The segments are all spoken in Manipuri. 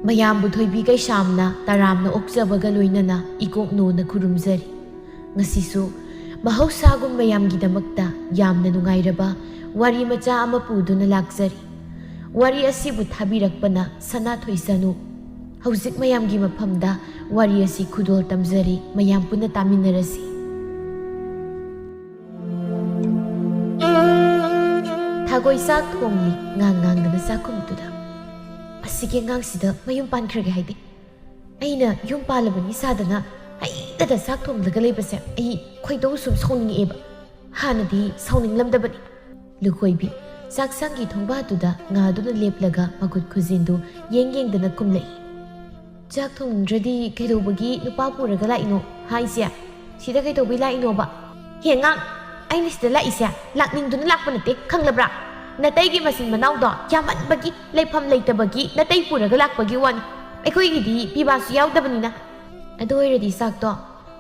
ꯃꯌꯥꯝꯕꯨ ꯊꯣꯏꯕꯤ ꯀꯩꯁꯥꯝꯅ ꯇꯔꯥꯝꯅ ꯑꯣꯛꯆꯕꯒ ꯂꯣꯏꯅꯅ ꯏꯀꯣꯛꯅꯣꯅ ꯈꯨꯔꯨꯝꯖꯔꯤ꯫ ꯉꯁꯤꯁꯨ ꯃꯍꯧꯁꯥꯒꯨꯝ ꯃꯌꯥꯝꯒꯤꯗꯃꯛꯇ ꯌꯥꯝꯅ ꯅꯨꯡꯉꯥꯏꯔꯕ ꯋꯥꯔꯤ ꯃꯆꯥ ꯑꯃ ꯄꯨꯗꯨꯅ ꯂꯥꯛꯆꯔꯤ꯫ ꯋꯥꯔꯤ ꯑꯁꯤꯕꯨ ꯊꯥꯕꯤꯔꯛꯄꯅ ꯁꯅꯥꯊꯣꯏ ꯁꯅꯨ꯫ ꯍꯧꯖꯤꯛ ꯃꯌꯥꯝꯒꯤ ꯃꯐꯝꯗ ꯋꯥꯔꯤ ꯑꯁꯤ ꯈꯨꯗꯣꯜ ꯇꯝꯖꯔꯤ, ꯃꯌꯥꯝ ꯄꯨꯟꯅ ꯇꯥꯃꯤꯟꯅꯔꯁꯤ꯫ ꯊꯥꯒꯣꯏ ꯆꯥꯛ ꯊꯣꯡꯂꯤ ꯉꯥꯡꯗꯅ ꯆꯥꯛꯈꯨꯝꯗꯨꯗ꯫ ꯑꯁꯤꯒꯤ ꯑꯉꯥꯡꯁꯤꯗ ꯃꯌꯨꯝ ꯄꯥꯟꯈ꯭ꯔꯒꯦ ꯍꯥꯏꯗꯦ꯫ ꯑꯩꯅ ꯌꯨꯝ ꯄꯥꯜꯂꯕꯅꯤ ꯁꯥꯗꯅ ꯍꯩꯇꯗ ꯆꯥꯛ ꯊꯣꯡꯂꯒ ꯂꯩꯕꯁꯦ ꯑꯩ ꯈꯣꯏꯗꯧ ꯁꯨꯝ ꯁꯥꯎꯅꯤꯡꯉꯛꯑꯦꯕ꯫ ꯍꯥꯟꯅꯗꯤ ꯁꯥꯎꯅꯤꯡꯂꯝꯗꯕꯅꯤ꯫ ꯂꯨꯈꯣꯏꯕꯤ ꯆꯥꯛꯁꯪꯒꯤ ꯊꯣꯡꯕꯥꯗꯨꯗ ꯉꯥꯗꯨꯅ ꯂꯦꯞꯂꯒ ꯃꯈꯨꯠ ꯈꯨꯖꯤꯟꯗꯨ ꯌꯦꯡꯗꯅ ꯈꯨꯝꯂꯛꯏ꯫ ꯆꯥꯛ ꯊꯣꯡꯅꯤꯡꯗ꯭ꯔꯗꯤ ꯀꯩꯗꯧꯕꯒꯤ ꯅꯨꯄꯥ ꯄꯨꯔꯒ ꯂꯥꯛꯏꯅꯣ ꯍꯥꯏꯁꯦ? ꯁꯤꯗ ꯀꯩꯗꯧꯕꯩ ꯂꯥꯛꯏꯅꯣꯕ? ꯍꯦ ꯑꯉꯥꯡ, ꯑꯩꯅ ꯁꯤꯗ ꯂꯥꯛꯏꯁꯦ ꯂꯥꯛꯅꯤꯡꯗꯨꯅ ꯂꯥꯛꯄ ꯅꯠꯇꯦ, ꯈꯪꯂꯕ꯭ꯔꯥ? ꯅꯇꯩꯒꯤ ꯃꯆꯤꯟ ꯃꯅꯥꯎꯗꯣ ꯌꯥꯝꯃꯟꯕꯒꯤ ꯂꯩꯐꯝ ꯂꯩꯇꯕꯒꯤ ꯅꯇꯩ ꯄꯨꯔꯒ ꯂꯥꯛꯄꯒꯤ ꯋꯥꯅꯤ꯫ ꯑꯩꯈꯣꯏꯒꯤꯗꯤ ꯄꯤꯕꯥꯁꯨ ꯌꯥꯎꯗꯕꯅꯤꯅ꯫ ꯑꯗꯨ ꯑꯣꯏꯔꯗꯤ ꯆꯥꯛꯇꯣ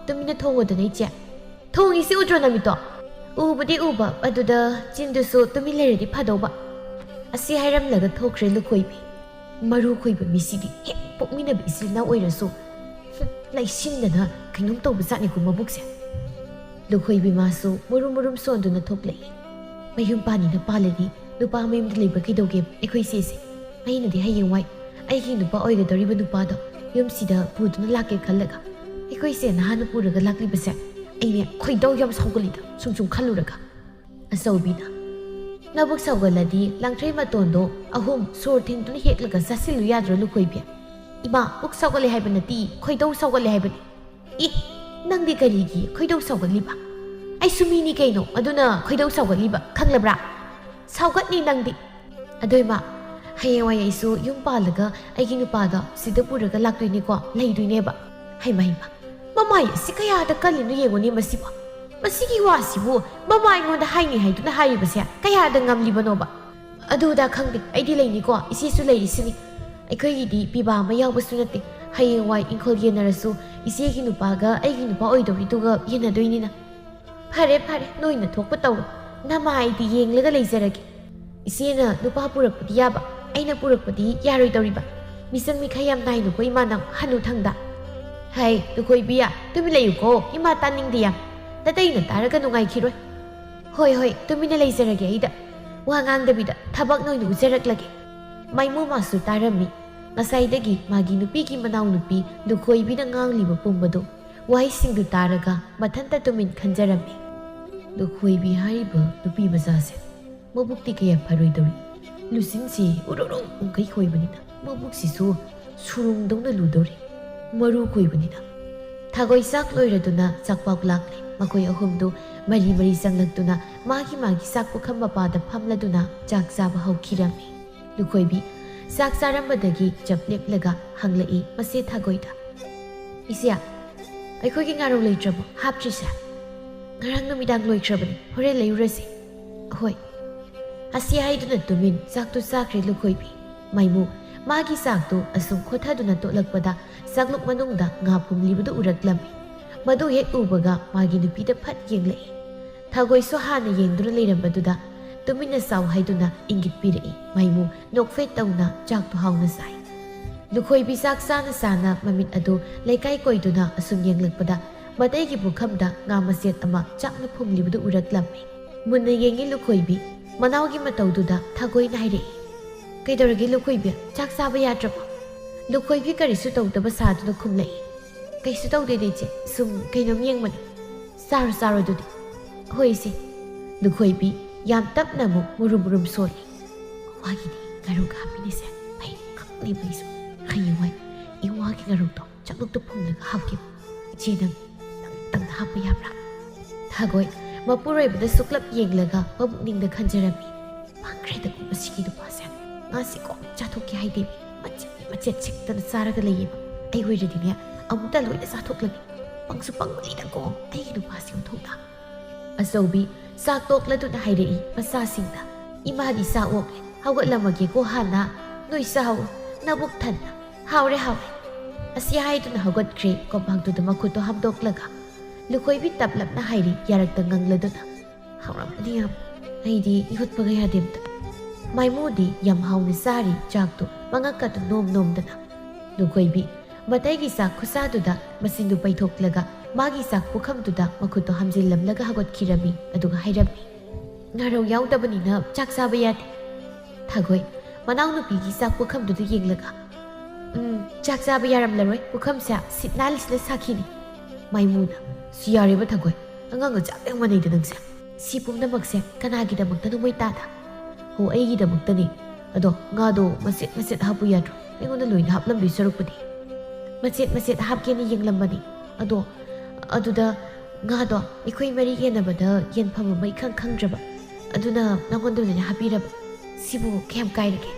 ꯇꯨꯃꯤꯟꯅ ꯊꯣꯡꯉꯣꯗꯅ ꯏꯆꯦ꯫ ꯊꯣꯡꯉꯤꯁꯤ ꯎꯗ꯭ꯔꯣ ꯅꯃꯤꯠꯇꯣ? ꯎꯕꯨꯗꯤ ꯎꯕ, ꯑꯗꯨꯗ ꯆꯤꯟꯗꯨꯁꯨ ꯇꯨꯃꯤꯟ ꯂꯩꯔꯗꯤ ꯐꯗꯧꯕ꯫ ꯑꯁꯤ ꯍꯥꯏꯔꯝꯂꯒ ꯊꯣꯛꯈ꯭ꯔꯦ ꯂꯨꯈꯣꯏꯕꯤ꯫ ꯃꯔꯨ ꯈꯣꯏꯕ ꯃꯤꯁꯤꯗꯤ ꯍꯦꯛ ꯄꯣꯛꯃꯤꯟꯅꯕ ꯏꯆꯤꯜ ꯏꯅꯥꯎ ꯑꯣꯏꯔꯁꯨ ꯂꯩꯁꯤꯟꯗꯅ ꯀꯩꯅꯣꯝ ꯇꯧꯕ ꯖꯥꯠꯅꯤꯀꯣ ꯃꯕꯨꯛꯁꯦ꯫ ꯂꯨꯈꯣꯏꯕꯤ ꯃꯥꯁꯨ ꯃꯨꯔꯨꯝ ꯁꯣꯟꯗꯨꯅ ꯊꯣꯛꯂꯛꯏ꯫ ꯃꯌꯨꯝ ꯄꯥꯅꯤꯅ ꯄꯥꯜꯂꯗꯤ ꯅꯨꯄꯥ ꯃꯌꯨꯝꯗ ꯂꯩꯕ ꯀꯩꯗꯧꯒꯦꯕ ꯑꯩꯈꯣꯏ ꯆꯦꯁꯦ? ꯑꯩꯅꯗꯤ ꯍꯌꯦꯡꯋꯥꯏ ꯑꯩꯒꯤ ꯅꯨꯄꯥ ꯑꯣꯏꯒꯗꯧꯔꯤꯕ ꯅꯨꯄꯥꯗꯣ ꯌꯨꯝꯁꯤꯗ ꯄꯨꯗꯨꯅ ꯂꯥꯛꯀꯦ ꯈꯜꯂꯒ ꯑꯩꯈꯣꯏꯁꯦ ꯅꯍꯥꯟꯅ ꯄꯨꯔꯒ ꯂꯥꯛꯂꯤꯕꯁꯦ ꯑꯩꯅꯦ ꯈꯣꯏꯗꯧ ꯌꯥꯝ ꯁꯥꯎꯒꯠꯂꯤꯗ ꯁꯨꯝ ꯈꯜꯂꯨꯔꯒ꯫ ꯑꯆꯧꯕꯤꯅ ꯅꯕꯨꯛ ꯁꯥꯎꯒꯠꯂꯗꯤ ꯂꯥꯡꯊ꯭ꯔꯩ ꯃꯇꯣꯟꯗꯣ 3 ꯁꯣꯔ ꯊꯤꯡꯗꯨꯅ ꯍꯦꯛꯂꯒ ꯆꯥꯁꯤꯜꯂꯨ ꯌꯥꯗ꯭ꯔꯣ ꯂꯨꯈꯣꯏꯕꯤ? ꯏꯃꯥ, ꯄꯨꯛ ꯁꯥꯎꯒꯠꯂꯦ ꯍꯥꯏꯕ ꯅꯠꯇꯦ, ꯈꯣꯏꯗꯧ ꯁꯥꯎꯒꯠꯂꯦ ꯍꯥꯏꯕꯅꯤ꯫ ꯏ, ꯅꯪꯗꯤ ꯀꯔꯤꯒꯤ ꯈꯣꯏꯗꯧ ꯁꯥꯎꯒꯠꯂꯤꯕ? ꯑꯩꯁꯨ ꯃꯤꯅꯤ ꯀꯩꯅꯣ, ꯑꯗꯨꯅ ꯈꯣꯏꯗꯧ ꯁꯥꯎꯒꯠꯂꯤꯕ, ꯈꯪꯂꯕ꯭ꯔꯥ? ꯁꯥꯎꯒꯠꯅꯤ ꯅꯪꯗꯤ꯫ ꯑꯗꯣ ꯏꯃꯥ, ꯍꯌꯦꯡꯋꯥꯏ ꯑꯩꯁꯨ ꯌꯨꯝ ꯄꯥꯜꯂꯒ ꯑꯩꯒꯤ ꯅꯨꯄꯥꯗꯣ ꯁꯤꯗ ꯄꯨꯔꯒ ꯂꯥꯛꯇꯣꯏꯅꯤꯀꯣ, ꯂꯩꯗꯣꯏꯅꯦꯕ꯫ ꯍꯩꯃ ꯃꯃꯥꯏ ꯑꯁꯤ ꯀꯌꯥꯗ ꯀꯜꯂꯤꯅꯣ ꯌꯦꯡꯉꯨꯅꯦ ꯃꯁꯤꯕꯣ꯫ ꯃꯁꯤꯒꯤ ꯋꯥꯁꯤꯕꯨ ꯃꯃꯥ ꯑꯩꯉꯣꯟꯗ ꯍꯥꯏꯅꯤ ꯍꯥꯏꯗꯨꯅ ꯍꯥꯏꯔꯤꯕꯁꯦ ꯀꯌꯥꯗ ꯉꯝꯂꯤꯕꯅꯣꯕ? ꯑꯗꯨꯗ ꯈꯪꯗꯦ, ꯑꯩꯗꯤ ꯂꯩꯅꯤꯀꯣ, ꯏꯆꯦꯁꯨ ꯂꯩꯔꯤꯁꯤꯅꯤ꯫ ꯑꯩꯈꯣꯏꯒꯤꯗꯤ ꯄꯤꯕꯥ ꯑꯃ ꯌꯥꯎꯕꯁꯨ ꯅꯠꯇꯦ꯫ ꯍꯌꯦꯡꯋꯥꯏ ꯏꯪꯈꯣꯜ ꯌꯦꯟꯅꯔꯁꯨ ꯏꯆꯦꯒꯤ ꯅꯨꯄꯥꯒ ꯑꯩꯒꯤ ꯅꯨꯄꯥ ꯑꯣꯏꯗꯧꯔꯤꯗꯨꯒ ꯌꯦꯟꯅꯗꯣꯏꯅꯤꯅ꯫ ꯐꯔꯦ ꯅꯣꯏꯅ ꯊꯣꯛꯄ ꯇꯧꯔꯣ, ꯅꯃꯥ ꯑꯩꯗꯤ ꯌꯦꯡꯂꯒ ꯂꯩꯖꯔꯒꯦ꯫ ꯏꯆꯦꯅ ꯅꯨꯄꯥ ꯄꯨꯔꯛꯄꯗꯤ ꯌꯥꯕ, ꯑꯩꯅ ꯄꯨꯔꯛꯄꯗꯤ ꯌꯥꯔꯣꯏꯗꯧꯔꯤꯕ꯫ ꯃꯤꯆꯪ ꯃꯤꯈꯥꯏ ꯌꯥꯝ ꯅꯥꯏꯅꯨꯀꯣ ꯏꯃꯥ ꯅꯪ ꯍꯅꯨꯊꯪꯗ꯫ ꯍꯩ ꯂꯨꯈꯣꯏꯕꯤꯌꯥ, ꯇꯨꯃꯤꯟ ꯂꯩꯌꯨꯀꯣ, ꯏꯃꯥ ꯇꯥꯅꯤꯡꯗꯦ ꯌꯥꯝ꯫ ꯅꯇꯩꯅ ꯇꯥꯔꯒ ꯅꯨꯡꯉꯥꯏꯈꯤꯔꯣꯏ꯫ ꯍꯣꯏ ꯇꯨꯃꯤꯟꯅ ꯂꯩꯖꯔꯒꯦ ꯑꯩꯗ꯫ ꯋꯥ ꯉꯥꯡꯗꯕꯤꯗ ꯊꯕꯛ ꯅꯣꯏꯅ ꯎꯖꯔꯛꯂꯒꯦ꯫ ꯃꯥꯏꯃꯨ ꯃꯥꯁꯨ ꯇꯥꯔꯝꯃꯤ꯫ ꯉꯁꯥꯏꯗꯒꯤ ꯃꯥꯒꯤ ꯅꯨꯄꯤꯒꯤ ꯃꯅꯥꯎꯅꯨꯄꯤ ꯂꯨꯈꯣꯏꯕꯤꯅ ꯉꯥꯡꯂꯤꯕ ꯄꯨꯝꯕꯗꯨ ꯋꯥꯍꯩꯁꯤꯡꯗꯨ ꯇꯥꯔꯒ ꯃꯊꯟꯇ ꯇꯨꯃꯤꯟ ꯈꯟꯖꯔꯝꯃꯤ꯫ ꯂꯨꯈꯣꯏꯕꯤ ꯍꯥꯏꯔꯤꯕ ꯅꯨꯄꯤ ꯃꯆꯥꯁꯦ ꯃꯕꯨꯛꯇꯤ ꯀꯌꯥ ꯐꯔꯣꯏꯗꯧꯔꯤ꯫ ꯂꯨꯆꯤꯟꯁꯤ ꯎꯔꯨꯔꯨꯡ ꯎꯡꯈꯩ ꯈꯣꯏꯕꯅꯤꯅ ꯃꯕꯨꯛꯁꯤꯁꯨ ꯁꯨꯔꯨꯡꯗꯧꯅ ꯂꯨꯗꯧꯔꯤ꯫ ꯃꯔꯨ ꯈꯣꯏꯕꯅꯤꯅ꯫ ꯊꯥꯒꯣꯏ ꯆꯥꯛ ꯂꯣꯏꯔꯗꯨꯅ ꯆꯥꯛꯄꯥꯎ ꯂꯥꯛꯂꯤ꯫ ꯃꯈꯣꯏ ꯑꯍꯨꯝꯗꯨ ꯃꯔꯤ ꯆꯪꯂꯛꯇꯨꯅ ꯃꯥꯒꯤ ꯆꯥꯛ ꯄꯨꯈꯝ ꯃꯄꯥꯗ ꯐꯝꯂꯗꯨꯅ ꯆꯥꯛ ꯆꯥꯕ ꯍꯧꯈꯤꯔꯝꯃꯤ꯫ ꯂꯨꯈꯣꯏꯕꯤ ꯆꯥꯛ ꯆꯥꯔꯝꯕꯗꯒꯤ ꯆꯞ ꯂꯦꯞꯂꯒ ꯍꯪꯂꯛꯏ ꯃꯆꯦ ꯊꯥꯒꯣꯏꯗ꯫ ꯏꯆꯦ, ꯑꯩꯈꯣꯏꯒꯤ ꯉꯥꯔꯧ ꯂꯩꯇ꯭ꯔꯕꯣ ꯍꯥꯞꯇ꯭ꯔꯤꯁꯦ? ꯉꯔꯥꯡ ꯅꯨꯃꯤꯗꯥꯡ ꯂꯣꯏꯈ꯭ꯔꯕꯅꯤ, ꯍꯣꯔꯦꯟ ꯂꯩꯔꯨꯔꯁꯤ꯫ ꯍꯣꯏ꯫ ꯑꯁꯤ ꯍꯥꯏꯗꯨꯅ ꯇꯨꯃꯤꯟ ꯆꯥꯛꯇꯨ ꯆꯥꯈ꯭ꯔꯦ ꯂꯨꯈꯣꯏꯕꯤ꯫ ꯃꯥꯏꯃꯨ ꯃꯥꯒꯤ ꯆꯥꯛꯇꯨ ꯑꯁꯨꯝ ꯈꯣꯊꯗꯨꯅ ꯇꯣꯠꯂꯛꯄꯗ ꯆꯥꯛꯂꯨꯛ ꯃꯅꯨꯡꯗ ꯉꯥ ꯐꯨꯝꯂꯤꯕꯗꯨ ꯎꯔꯛꯂꯝꯃꯤ꯫ ꯃꯗꯨ ꯍꯦꯛ ꯎꯕꯒ ꯃꯥꯒꯤ ꯅꯨꯄꯤꯗ ꯐꯠ ꯌꯦꯡꯂꯛꯏ꯫ ꯊꯥꯒꯣꯏꯁꯨ ꯍꯥꯟꯅ ꯌꯦꯡꯗꯨꯅ ꯂꯩꯔꯝꯕꯗꯨꯗ ꯇꯨꯃꯤꯟꯅ ꯆꯥꯎ ꯍꯥꯏꯗꯨꯅ ꯏꯪꯒꯤꯠ ꯄꯤꯔꯛꯏ꯫ ꯃꯥꯏꯃꯨ ꯅꯣꯛꯐꯦꯠ ꯇꯧꯅ ꯆꯥꯛꯇꯨ ꯍꯥꯎꯅ ꯆꯥꯏ꯫ ꯂꯨꯈꯣꯏꯕꯤ ꯆꯥꯛ ꯆꯥꯅ ꯃꯃꯤꯠ ꯑꯗꯨ ꯂꯩꯀꯥꯏ ꯀꯣꯏꯗꯨꯅ ꯑꯁꯨꯝ ꯌꯦꯡꯂꯛꯄꯗ ꯃꯇꯩꯒꯤ ꯄꯨꯈꯝꯗ ꯉꯥ ꯃꯆꯦꯠ ꯑꯃ ꯆꯥꯛꯅ ꯐꯨꯝꯂꯤꯕꯗꯨ ꯎꯔꯛꯂꯝꯃꯤ꯫ ꯃꯨꯟꯅ ꯌꯦꯡꯉꯤ ꯂꯨꯈꯣꯏꯕꯤ꯫ ꯃꯅꯥꯎꯒꯤ ꯃꯇꯧꯗꯨꯗ ꯊꯥꯒꯣꯏꯅ ꯍꯥꯏꯔꯛꯏ, ꯀꯩꯗꯧꯔꯒꯦ ꯂꯨꯈꯣꯏꯕꯤ, ꯆꯥꯛ ꯆꯥꯕ ꯌꯥꯗ꯭ꯔꯕꯣ? ꯂꯨꯈꯣꯏꯕꯤ ꯀꯔꯤꯁꯨ ꯇꯧꯗꯕ ꯁꯥꯗꯨꯅ ꯈꯨꯝꯂꯛꯏ, ꯀꯩꯁꯨ ꯇꯧꯗꯦꯗ ꯏꯆꯦ, ꯁꯨꯝ ꯀꯩꯅꯣꯝ ꯌꯦꯡꯕꯅꯤ꯫ ꯆꯥꯔꯣ ꯑꯗꯨꯗꯤ꯫ ꯍꯣꯏ ꯏꯆꯦ꯫ ꯂꯨꯈꯣꯏꯕꯤ ꯌꯥꯝ ꯇꯞꯅ ꯑꯃꯨꯛ ꯃꯨꯔꯨꯝ ꯁꯣꯜꯂꯤ꯫ ꯋꯥꯒꯤꯗꯤ ꯉꯥꯔꯧꯒ ꯍꯥꯞꯄꯤꯅꯤꯁꯦ ꯑꯩ ꯈꯪꯂꯤꯕ ꯑꯩꯁꯨ ꯍꯌꯦꯡꯋꯥꯏ ꯏꯋꯥꯒꯤ ꯉꯥꯔꯧꯗꯣ ꯆꯥꯛꯂꯨꯛꯇ ꯐꯨꯝꯂꯒ ꯍꯥꯞꯈꯤꯕ꯫ ꯏꯆꯦ ꯅꯪ ꯍꯥꯞꯄ ꯌꯥꯕ꯭ꯔꯥ? ꯊꯥꯒꯣꯏ ꯃꯄꯨꯔꯣꯏꯕꯗ ꯁꯨꯛꯂꯞ ꯌꯦꯡꯂꯒ ꯃꯕꯨꯛꯅꯤꯡꯗ ꯈꯟꯖꯔꯝꯃꯤ꯫ ꯄꯥꯡꯈ꯭ꯔꯦꯗꯀꯣ ꯃꯁꯤꯒꯤ ꯅꯨꯄꯥꯁꯦ, ꯉꯥꯁꯤꯀꯣ ꯆꯥꯊꯣꯛꯀꯦ ꯍꯥꯏꯗꯦ ꯃꯆꯦꯠ ꯁꯤꯛꯇꯅ ꯆꯥꯔꯒ ꯂꯩꯌꯦꯕ꯫ ꯑꯩ ꯑꯣꯏꯔꯗꯤꯅꯦ ꯑꯃꯨꯛꯇ ꯂꯣꯏꯅ ꯆꯥꯊꯣꯛꯂꯅꯤ꯫ ꯄꯪꯁꯨ ꯄꯪꯕꯅꯤꯗꯀꯣ ꯑꯩꯒꯤ ꯅꯨꯄꯥꯁꯤ ꯑꯣꯟꯊꯣꯛꯅ꯫ ꯑꯆꯧꯕꯤ ꯆꯥꯛ ꯇꯣꯛꯂꯗꯨꯅ ꯍꯥꯏꯔꯛꯏ ꯃꯆꯥꯁꯤꯡꯗ, ꯏꯃꯥꯗꯤ ꯆꯥꯛ ꯑꯣꯛꯂꯦ, ꯍꯧꯒꯠꯂꯝꯃꯒꯦꯀꯣ ꯍꯥꯟꯅ, ꯅꯣꯏ ꯆꯥꯍꯧ ꯅꯕꯨꯛ ꯊꯟꯅ, ꯍꯥꯎꯔꯦ꯫ ꯑꯁꯤ ꯍꯥꯏꯗꯨꯅ ꯍꯧꯒꯠꯈ꯭ꯔꯦ ꯀꯣꯝꯄꯥꯛꯇꯨꯗ ꯃꯈꯨꯠꯇꯣ ꯍꯥꯝꯗꯣꯛꯂꯒ꯫ ꯂꯨꯈꯣꯏꯕꯤ ꯇꯞꯂꯞꯅ ꯍꯥꯏꯔꯤ ꯌꯥꯔꯛꯇ ꯉꯪꯂꯗꯨꯅ꯫ ꯍꯥꯎꯔꯝꯃꯅꯤ ꯌꯥꯝ, ꯑꯩꯗꯤ ꯌꯣꯠꯄꯒ ꯌꯥꯗꯦ ꯑꯝꯇ꯫ ꯃꯥꯏꯃꯨꯗꯤ ꯌꯥꯝ ꯍꯥꯎꯅ ꯆꯥꯔꯤ ꯆꯥꯛꯇꯣ ꯃꯉꯛꯀꯗꯨ ꯅꯣꯝ ꯅꯣꯝꯗꯅ꯫ ꯂꯨꯈꯣꯏꯕꯤ ꯃꯇꯩꯒꯤ ꯆꯥꯛ ꯈꯨꯆꯥꯗꯨꯗ ꯃꯆꯤꯟꯗꯨ ꯄꯩꯊꯣꯛꯂꯒ ꯃꯥꯒꯤ ꯆꯥꯛ ꯄꯨꯈꯝꯗꯨꯗ ꯃꯈꯨꯠꯇꯣ ꯍꯝꯖꯤꯜꯂꯝꯂꯒ ꯍꯧꯒꯠꯈꯤꯔꯝꯃꯤ ꯑꯗꯨꯒ ꯍꯥꯏꯔꯝꯃꯤ, ꯉꯥꯔꯧ ꯌꯥꯎꯗꯕꯅꯤꯅ ꯆꯥꯛ ꯆꯥꯕ ꯌꯥꯗꯦ꯫ ꯊꯥꯒꯣꯏ ꯃꯅꯥꯎꯅꯨꯄꯤꯒꯤ ꯆꯥꯛ ꯄꯨꯈꯝꯗꯨꯗ ꯌꯦꯡꯂꯒ, ꯆꯥꯛ ꯆꯥꯕ ꯌꯥꯔꯝꯂꯔꯣꯏ, ꯄꯨꯈꯝꯁꯦ ꯁꯤꯠ ꯅꯥꯜꯂꯤꯁꯤꯅ ꯁꯥꯈꯤꯅꯤ꯫ ꯃꯥꯏꯃꯨꯅ, ꯁꯤ ꯌꯥꯔꯦꯕ ꯊꯥꯒꯣꯏ, ꯑꯉꯥꯡꯒ ꯆꯞ ꯍꯦꯛ ꯃꯥꯟꯅꯩꯗ ꯅꯪꯁꯦ꯫ ꯁꯤ ꯄꯨꯝꯅꯃꯛꯁꯦ ꯀꯅꯥꯒꯤꯗꯃꯛꯇꯅꯣ ꯃꯣꯏꯇꯥꯗ? ꯍꯣ ꯑꯩꯒꯤꯗꯃꯛꯇꯅꯤ, ꯑꯗꯣ ꯉꯥꯗꯣ ꯃꯆꯦꯠ ꯃꯆꯦꯠ ꯍꯥꯞꯄꯨ ꯌꯥꯗ꯭ꯔꯣ? ꯑꯩꯉꯣꯟꯗ ꯂꯣꯏꯅ ꯍꯥꯞꯂꯝꯗꯣꯏ ꯁꯔꯨꯛꯄꯨꯗꯤ꯫ ꯃꯆꯦꯠ ꯃꯆꯦꯠ ꯍꯥꯞꯀꯦꯅ ꯌꯦꯡꯂꯝꯕꯅꯤ, ꯑꯗꯨꯗ ꯉꯥꯗꯣ ꯑꯩꯈꯣꯏ ꯃꯔꯤ ꯌꯦꯟꯅꯕꯗ ꯌꯦꯟꯐꯝ ꯑꯃ ꯏꯈꯪ ꯈꯪꯗ꯭ꯔꯕ, ꯑꯗꯨꯅ ꯅꯪꯉꯣꯟꯗ ꯑꯣꯏꯅ ꯍꯥꯞꯄꯤꯔꯕ꯫ ꯁꯤꯕꯨ ꯀꯌꯥꯝ ꯀꯥꯏꯔꯒꯦ?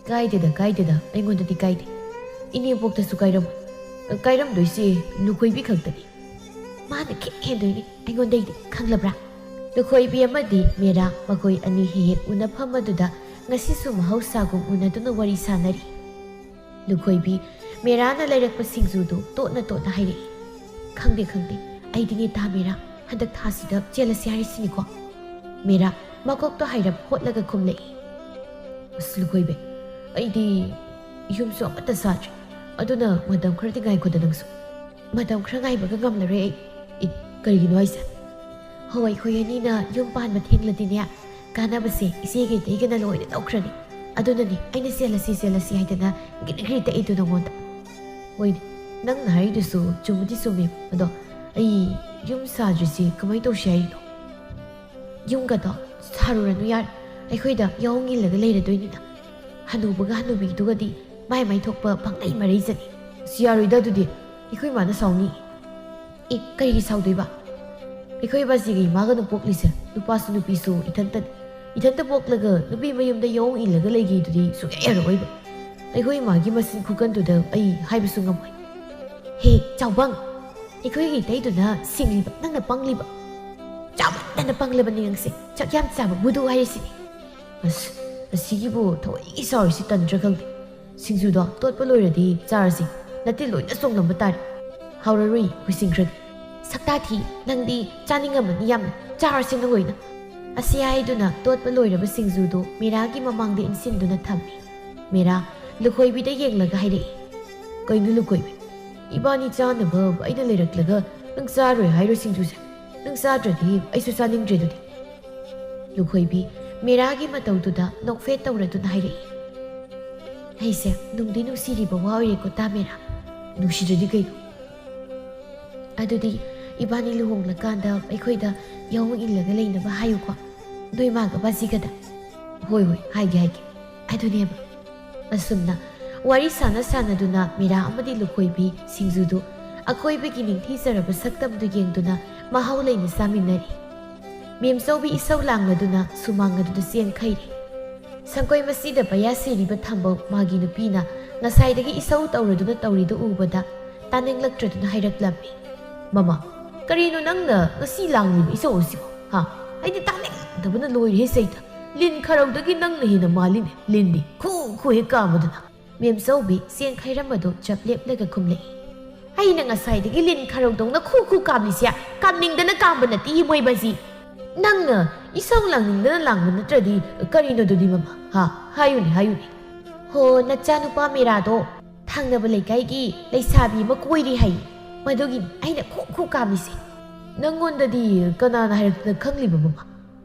ꯀꯥꯏꯗꯦꯗ ꯑꯩꯉꯣꯟꯗꯗꯤ ꯀꯥꯏꯗꯦ, ꯏꯅꯦꯝꯄꯣꯛꯇꯁꯨ ꯀꯥꯏꯔꯝꯃꯣꯏ꯫ ꯀꯥꯏꯔꯝꯗꯣꯏꯁꯦ ꯂꯨꯈꯣꯏꯕꯤ ꯈꯛꯇꯅꯤ, ꯃꯥꯅ ꯈꯤꯠ ꯍꯦꯟꯗꯣꯏꯅꯤ ꯑꯩꯉꯣꯟꯗꯩꯗꯤ, ꯈꯪꯂꯕ꯭ꯔꯥ? ꯂꯨꯈꯣꯏꯕꯤ ꯑꯃꯗꯤ ꯃꯦꯔꯥ ꯃꯈꯣꯏ ꯑꯅꯤ ꯍꯦꯛ ꯎꯅꯐꯝ ꯑꯗꯨꯗ ꯉꯁꯤꯁꯨ ꯃꯍꯧꯁꯥꯒꯨꯝ ꯎꯅꯗꯨꯅ ꯋꯥꯔꯤ ꯁꯥꯟꯅꯔꯤ꯫ ꯂꯨꯈꯣꯏꯕꯤ ꯃꯦꯔꯥꯅ ꯂꯩꯔꯛꯄ ꯁꯤꯡꯖꯨꯗꯨ ꯇꯣꯠꯅ ꯇꯣꯠꯅ ꯍꯥꯏꯔꯛꯏ꯫ ꯈꯪꯗꯦ, ꯑꯩꯗꯤꯅꯦ ꯇꯥ ꯃꯦꯔꯥ, ꯍꯟꯗꯛ ꯊꯥꯁꯤꯗ ꯆꯦꯜꯂꯁꯤ ꯍꯥꯏꯔꯤꯁꯤꯅꯤꯀꯣ꯫ ꯃꯦꯔꯥ ꯃꯀꯣꯛꯇꯣ ꯍꯥꯏꯔꯞ ꯍꯣꯠꯂꯒ ꯈꯨꯝꯂꯛꯏ꯫ ꯑꯁ ꯂꯨꯈꯣꯏꯕꯤ, ꯑꯩꯗꯤ ꯌꯨꯝꯁꯨ ꯑꯃꯠꯇ ꯆꯥꯗ꯭ꯔꯤ, ꯑꯗꯨꯅ ꯃꯇꯝ ꯈꯔꯗꯤ ꯉꯥꯏꯈꯣꯗ ꯅꯪꯁꯨ꯫ ꯃꯇꯝ ꯈꯔ ꯉꯥꯏꯕꯒ ꯉꯝꯂꯔꯣꯏ ꯑꯩ꯫ ꯀꯔꯤꯒꯤꯅꯣ ꯍꯥꯏꯁꯦ? ꯍꯣꯏ ꯑꯩꯈꯣꯏ ꯑꯅꯤꯅ ꯌꯨꯝ ꯄꯥꯟꯕ ꯊꯦꯡꯂꯗꯤꯅꯦ, ꯀꯥꯟꯅꯕꯁꯦ ꯏꯆꯦꯒ ꯏꯇꯩꯒꯅ ꯂꯣꯏꯅ ꯂꯧꯈ꯭ꯔꯅꯤ꯫ ꯑꯗꯨꯅꯅꯦ ꯑꯩꯅ ꯆꯦꯜꯂꯁꯤ ꯍꯥꯏꯗꯅ ꯒꯤꯔꯤ ꯒꯤꯔꯤ ꯇꯛꯏꯗꯨ ꯅꯉꯣꯟꯗ꯫ ꯍꯣꯏꯅꯦ, ꯅꯪꯅ ꯍꯥꯏꯔꯤꯗꯨꯁꯨ ꯆꯨꯝꯕꯨꯗꯤ ꯆꯨꯝꯃꯦ, ꯑꯗꯣ ꯑꯩ ꯌꯨꯝ ꯁꯥꯗ꯭ꯔꯤꯁꯤ ꯀꯃꯥꯏꯅ ꯇꯧꯁꯤ ꯍꯥꯏꯔꯤꯅꯣ? ꯌꯨꯝꯒꯗꯣ ꯁꯥꯔꯨꯔꯅꯨ ꯌꯥꯔꯦ, ꯑꯩꯈꯣꯏꯗ ꯌꯥꯎꯍꯣꯡ ꯏꯜꯂꯒ ꯂꯩꯔꯗꯣꯏꯅꯤꯅ꯫ ꯍꯅꯨꯕꯒ ꯍꯅꯨꯕꯤꯗꯨꯒꯗꯤ ꯃꯥꯏ ꯊꯣꯛꯄ ꯄꯪꯂꯩ ꯃꯔꯩꯖꯅꯤ꯫ ꯑꯁ ꯌꯥꯔꯣꯏꯗ ꯑꯗꯨꯗꯤ, ꯑꯩꯈꯣꯏ ꯃꯥꯅ ꯁꯥꯎꯅꯤ꯫ ꯀꯔꯤꯒꯤ ꯁꯥꯎꯗꯣꯏꯕ? ꯑꯩꯈꯣꯏ ꯕꯥꯖꯤꯒ ꯏꯃꯥꯒꯅ ꯄꯣꯛꯂꯤꯁꯦ ꯅꯨꯄꯥꯁꯨ ꯅꯨꯄꯤꯁꯨ ꯏꯊꯟꯇꯅꯤ꯫ ꯏꯊꯟꯇ ꯄꯣꯛꯂꯒ ꯅꯨꯄꯤ ꯃꯌꯨꯝꯗ ꯌꯥꯎꯍꯣꯡ ꯏꯜꯂꯒ ꯂꯩꯒꯦꯗꯨꯗꯤ ꯁꯨꯡꯌꯥ ꯌꯥꯔꯛꯑꯣꯏꯕ꯫ ꯑꯩꯈꯣই ꯏꯃꯥꯒꯤ ꯃꯆꯤꯟ ꯈꯨꯀꯟꯗꯨꯗ ꯑꯩ ꯍꯥꯏꯕꯁꯨ ꯉꯝꯃꯣꯏ꯫ ꯍꯦ ꯆꯥꯎꯕꯪ, ꯑꯩꯈꯣꯏꯒꯤ ꯏꯇꯩꯗꯨꯅ ꯁꯤꯡꯂꯤꯕ, ꯅꯪꯅ ꯄꯪꯂꯤꯕ꯫ ꯆꯥꯎꯃꯟꯗꯅ ꯄꯪꯂꯕꯅꯤ ꯅꯪꯁꯦ, ꯆꯥꯛ ꯌꯥꯝ ꯆꯥꯕ ꯕꯨꯗꯨ ꯍꯥꯏꯔꯤꯁꯤꯅꯤ꯫ ꯑꯁ ꯑꯁꯤꯒꯤꯕꯨ ꯊꯑꯣꯏꯒꯤ ꯁꯥꯎꯔꯤꯁꯤ ꯇꯟꯗ꯭ꯔꯥ ꯈꯪꯗꯦ꯫ ꯁꯤꯡꯖꯨꯗꯣ ꯇꯣꯠꯄ ꯂꯣꯏꯔꯗꯤ ꯆꯥꯔꯁꯤ, ꯅꯠꯇꯦ ꯂꯣꯏꯅ ꯆꯣꯡꯂꯝꯕ ꯇꯥꯔꯦ꯫ ꯍꯥꯎꯔꯔꯣꯏ ꯀꯨꯏꯁꯤꯟꯈ꯭ꯔꯗꯤ꯫ ꯁꯛꯇꯥꯊꯤ, ꯅꯪꯗꯤ ꯆꯥꯅꯤꯡꯉꯝꯃꯅꯤ ꯌꯥꯝꯅ, ꯆꯥꯔꯁꯤ ꯅꯪ ꯂꯣꯏꯅ꯫ ꯑꯁꯤ ꯍꯥꯏꯗꯨꯅ ꯇꯣꯠꯄ ꯂꯣꯏꯔꯕ ꯁꯤꯡꯖꯨꯗꯨ ꯃꯦꯔꯥꯒꯤ ꯃꯃꯥꯡꯗ ꯏꯟꯁꯤꯟꯗꯨꯅ ꯊꯝꯃꯤ꯫ ꯃꯦꯔꯥ ꯂꯨꯈꯣꯏꯕꯤꯗ ꯌꯦꯡꯂꯒ ꯍꯥꯏꯔꯛꯏ, ꯀꯩꯅꯣ ꯂꯨꯈꯣꯏꯕꯤ, ꯏꯕꯥꯅꯤ ꯆꯥꯅꯕ ꯑꯩꯅ ꯂꯩꯔꯛꯂꯒ ꯅꯪ ꯆꯥꯔꯣꯏ ꯍꯥꯏꯔꯣ ꯁꯤꯡꯖꯨꯁꯦ? ꯅꯪ ꯆꯥꯗ꯭ꯔꯗꯤ ꯑꯩꯁꯨ ꯆꯥꯅꯤꯡꯗ꯭ꯔꯦ ꯑꯗꯨꯗꯤ꯫ ꯂꯨꯈꯣꯏꯕꯤ ꯃꯦꯔꯥꯒꯤ ꯃꯇꯧꯗꯨꯗ ꯅꯣꯛꯐꯦꯠ ꯇꯧꯔꯗꯨꯅ ꯍꯥꯏꯔꯛꯏ, ꯑꯩꯁꯦ ꯅꯨꯡꯗꯤ ꯅꯨꯡꯁꯤꯔꯤꯕ ꯋꯥ ꯑꯣꯏꯔꯦꯀꯣ ꯇꯥ ꯃꯦꯔꯥ꯫ ꯅꯨꯡꯁꯤꯗ꯭ꯔꯗꯤ ꯀꯩꯅꯣ? ꯑꯗꯨꯗꯤ ꯏꯕꯥꯅꯤ ꯂꯨꯍꯣꯡꯂꯀꯥꯟꯗ ꯑꯩꯈꯣꯏꯗ ꯌꯥꯎꯍꯣꯡ ꯏꯜꯂꯒ ꯂꯩꯅꯕ ꯍꯥꯏꯌꯨꯀꯣ, ꯅꯣꯏ ꯃꯥꯒ ꯕꯥꯖꯤꯒꯗ꯫ ꯍꯣꯏ ꯍꯥꯏꯒꯦ꯫ ꯑꯗꯨꯅꯦꯕ꯫ ꯑꯁꯨꯝꯅ ꯋꯥꯔꯤ ꯁꯥꯟꯅꯗꯨꯅ ꯃꯦꯔꯥ ꯑꯃꯗꯤ ꯂꯨꯈꯣꯏꯕꯤ ꯁꯤꯡꯖꯨꯗꯨ ꯑꯀꯣꯏꯕꯒꯤ ꯅꯤꯡꯊꯤꯖꯔꯕ ꯁꯛꯇꯝꯗꯨ ꯌꯦꯡꯗꯨꯅ ꯃꯍꯥꯎ ꯂꯩꯅ ꯆꯥꯃꯤꯟꯅꯔꯤ꯫ ꯃꯦꯝꯆꯧꯕꯤ ꯏꯁꯧ ꯂꯥꯡꯂꯗꯨꯅ ꯁꯨꯃꯥꯡ ꯑꯗꯨꯗ ꯆꯦꯟꯈꯩꯔꯤ꯫ ꯁꯪꯀꯣꯏ ꯃꯁꯤꯗ ꯕꯌꯥ ꯁꯤꯔꯤꯕ ꯊꯝꯕꯧ ꯃꯥꯒꯤ ꯅꯨꯄꯤꯅ ꯉꯁꯥꯏꯗꯒꯤ ꯏꯁꯧ ꯇꯧꯔꯗꯨꯅ ꯇꯧꯔꯤꯗꯨ ꯎꯕꯗ ꯇꯥꯅꯤꯡꯂꯛꯇ꯭ꯔꯗꯨꯅ ꯍꯥꯏꯔꯛꯂꯝꯃꯤ, ꯃꯃꯥ, ꯀꯔꯤꯅꯣ ꯅꯪꯅ ꯉꯁꯤ ꯂꯥꯡꯂꯤꯕ ꯏꯁꯧ ꯑꯁꯤꯕꯣ? ꯑꯩꯗꯤ ꯇꯥꯅꯤꯡꯗꯕꯅ ꯂꯣꯏꯔꯦ ꯆꯩꯇ꯫ ꯂꯤꯟ ꯈꯔꯧꯗꯒꯤ ꯅꯪꯅ ꯍꯦꯟꯅ ꯃꯥꯜꯂꯤꯅꯦ, ꯂꯤꯟꯗꯤ ꯈꯨ ꯍꯦꯛ ꯀꯥꯝꯕꯗꯨꯅ꯫ ꯃꯦꯝꯆꯧꯕꯤ ꯆꯦꯟ ꯈꯩꯔꯝꯕꯗꯨ ꯆꯞ ꯂꯦꯞꯂꯒ ꯈꯨꯝꯂꯛꯏ, ꯑꯩꯅ ꯉꯁꯥꯏꯗꯒꯤ ꯂꯤꯟ ꯈꯔꯧꯗꯧꯅ ꯈꯨ ꯀꯥꯝꯂꯤꯁꯦ ꯀꯥꯝꯅꯤꯡꯗꯅ ꯀꯥꯝꯕ ꯅꯠꯇꯦ ꯃꯣꯏꯕꯁꯤ꯫ ꯅꯪꯅ ꯏꯁꯧ ꯂꯥꯡꯅꯤꯡꯗꯅ ꯂꯥꯡꯕ ꯅꯠꯇ꯭ꯔꯗꯤ ꯀꯔꯤꯅꯣꯗꯨꯗꯤ ꯃꯃꯥ? ꯍꯥꯏꯌꯨꯅꯦ꯫ ꯍꯣ ꯅꯆꯥꯅꯨꯄꯥ ꯃꯦꯔꯥꯗꯣ ꯊꯪꯅꯕ ꯂꯩꯀꯥꯏꯒꯤ ꯂꯩꯁꯥꯕꯤ ꯑꯃ ꯀꯣꯏꯔꯤ ꯍꯥꯏꯌꯦ, ꯃꯗꯨꯒꯤꯅꯤ ꯑꯩꯅ ꯈꯨ ꯀꯥꯝꯂꯤꯁꯦ꯫ ꯅꯪꯉꯣꯟꯗꯗꯤ ꯀꯅꯥꯅ ꯍꯥꯏꯔꯛꯇꯅ ꯈꯪꯂꯤꯕ ꯃꯃꯥ?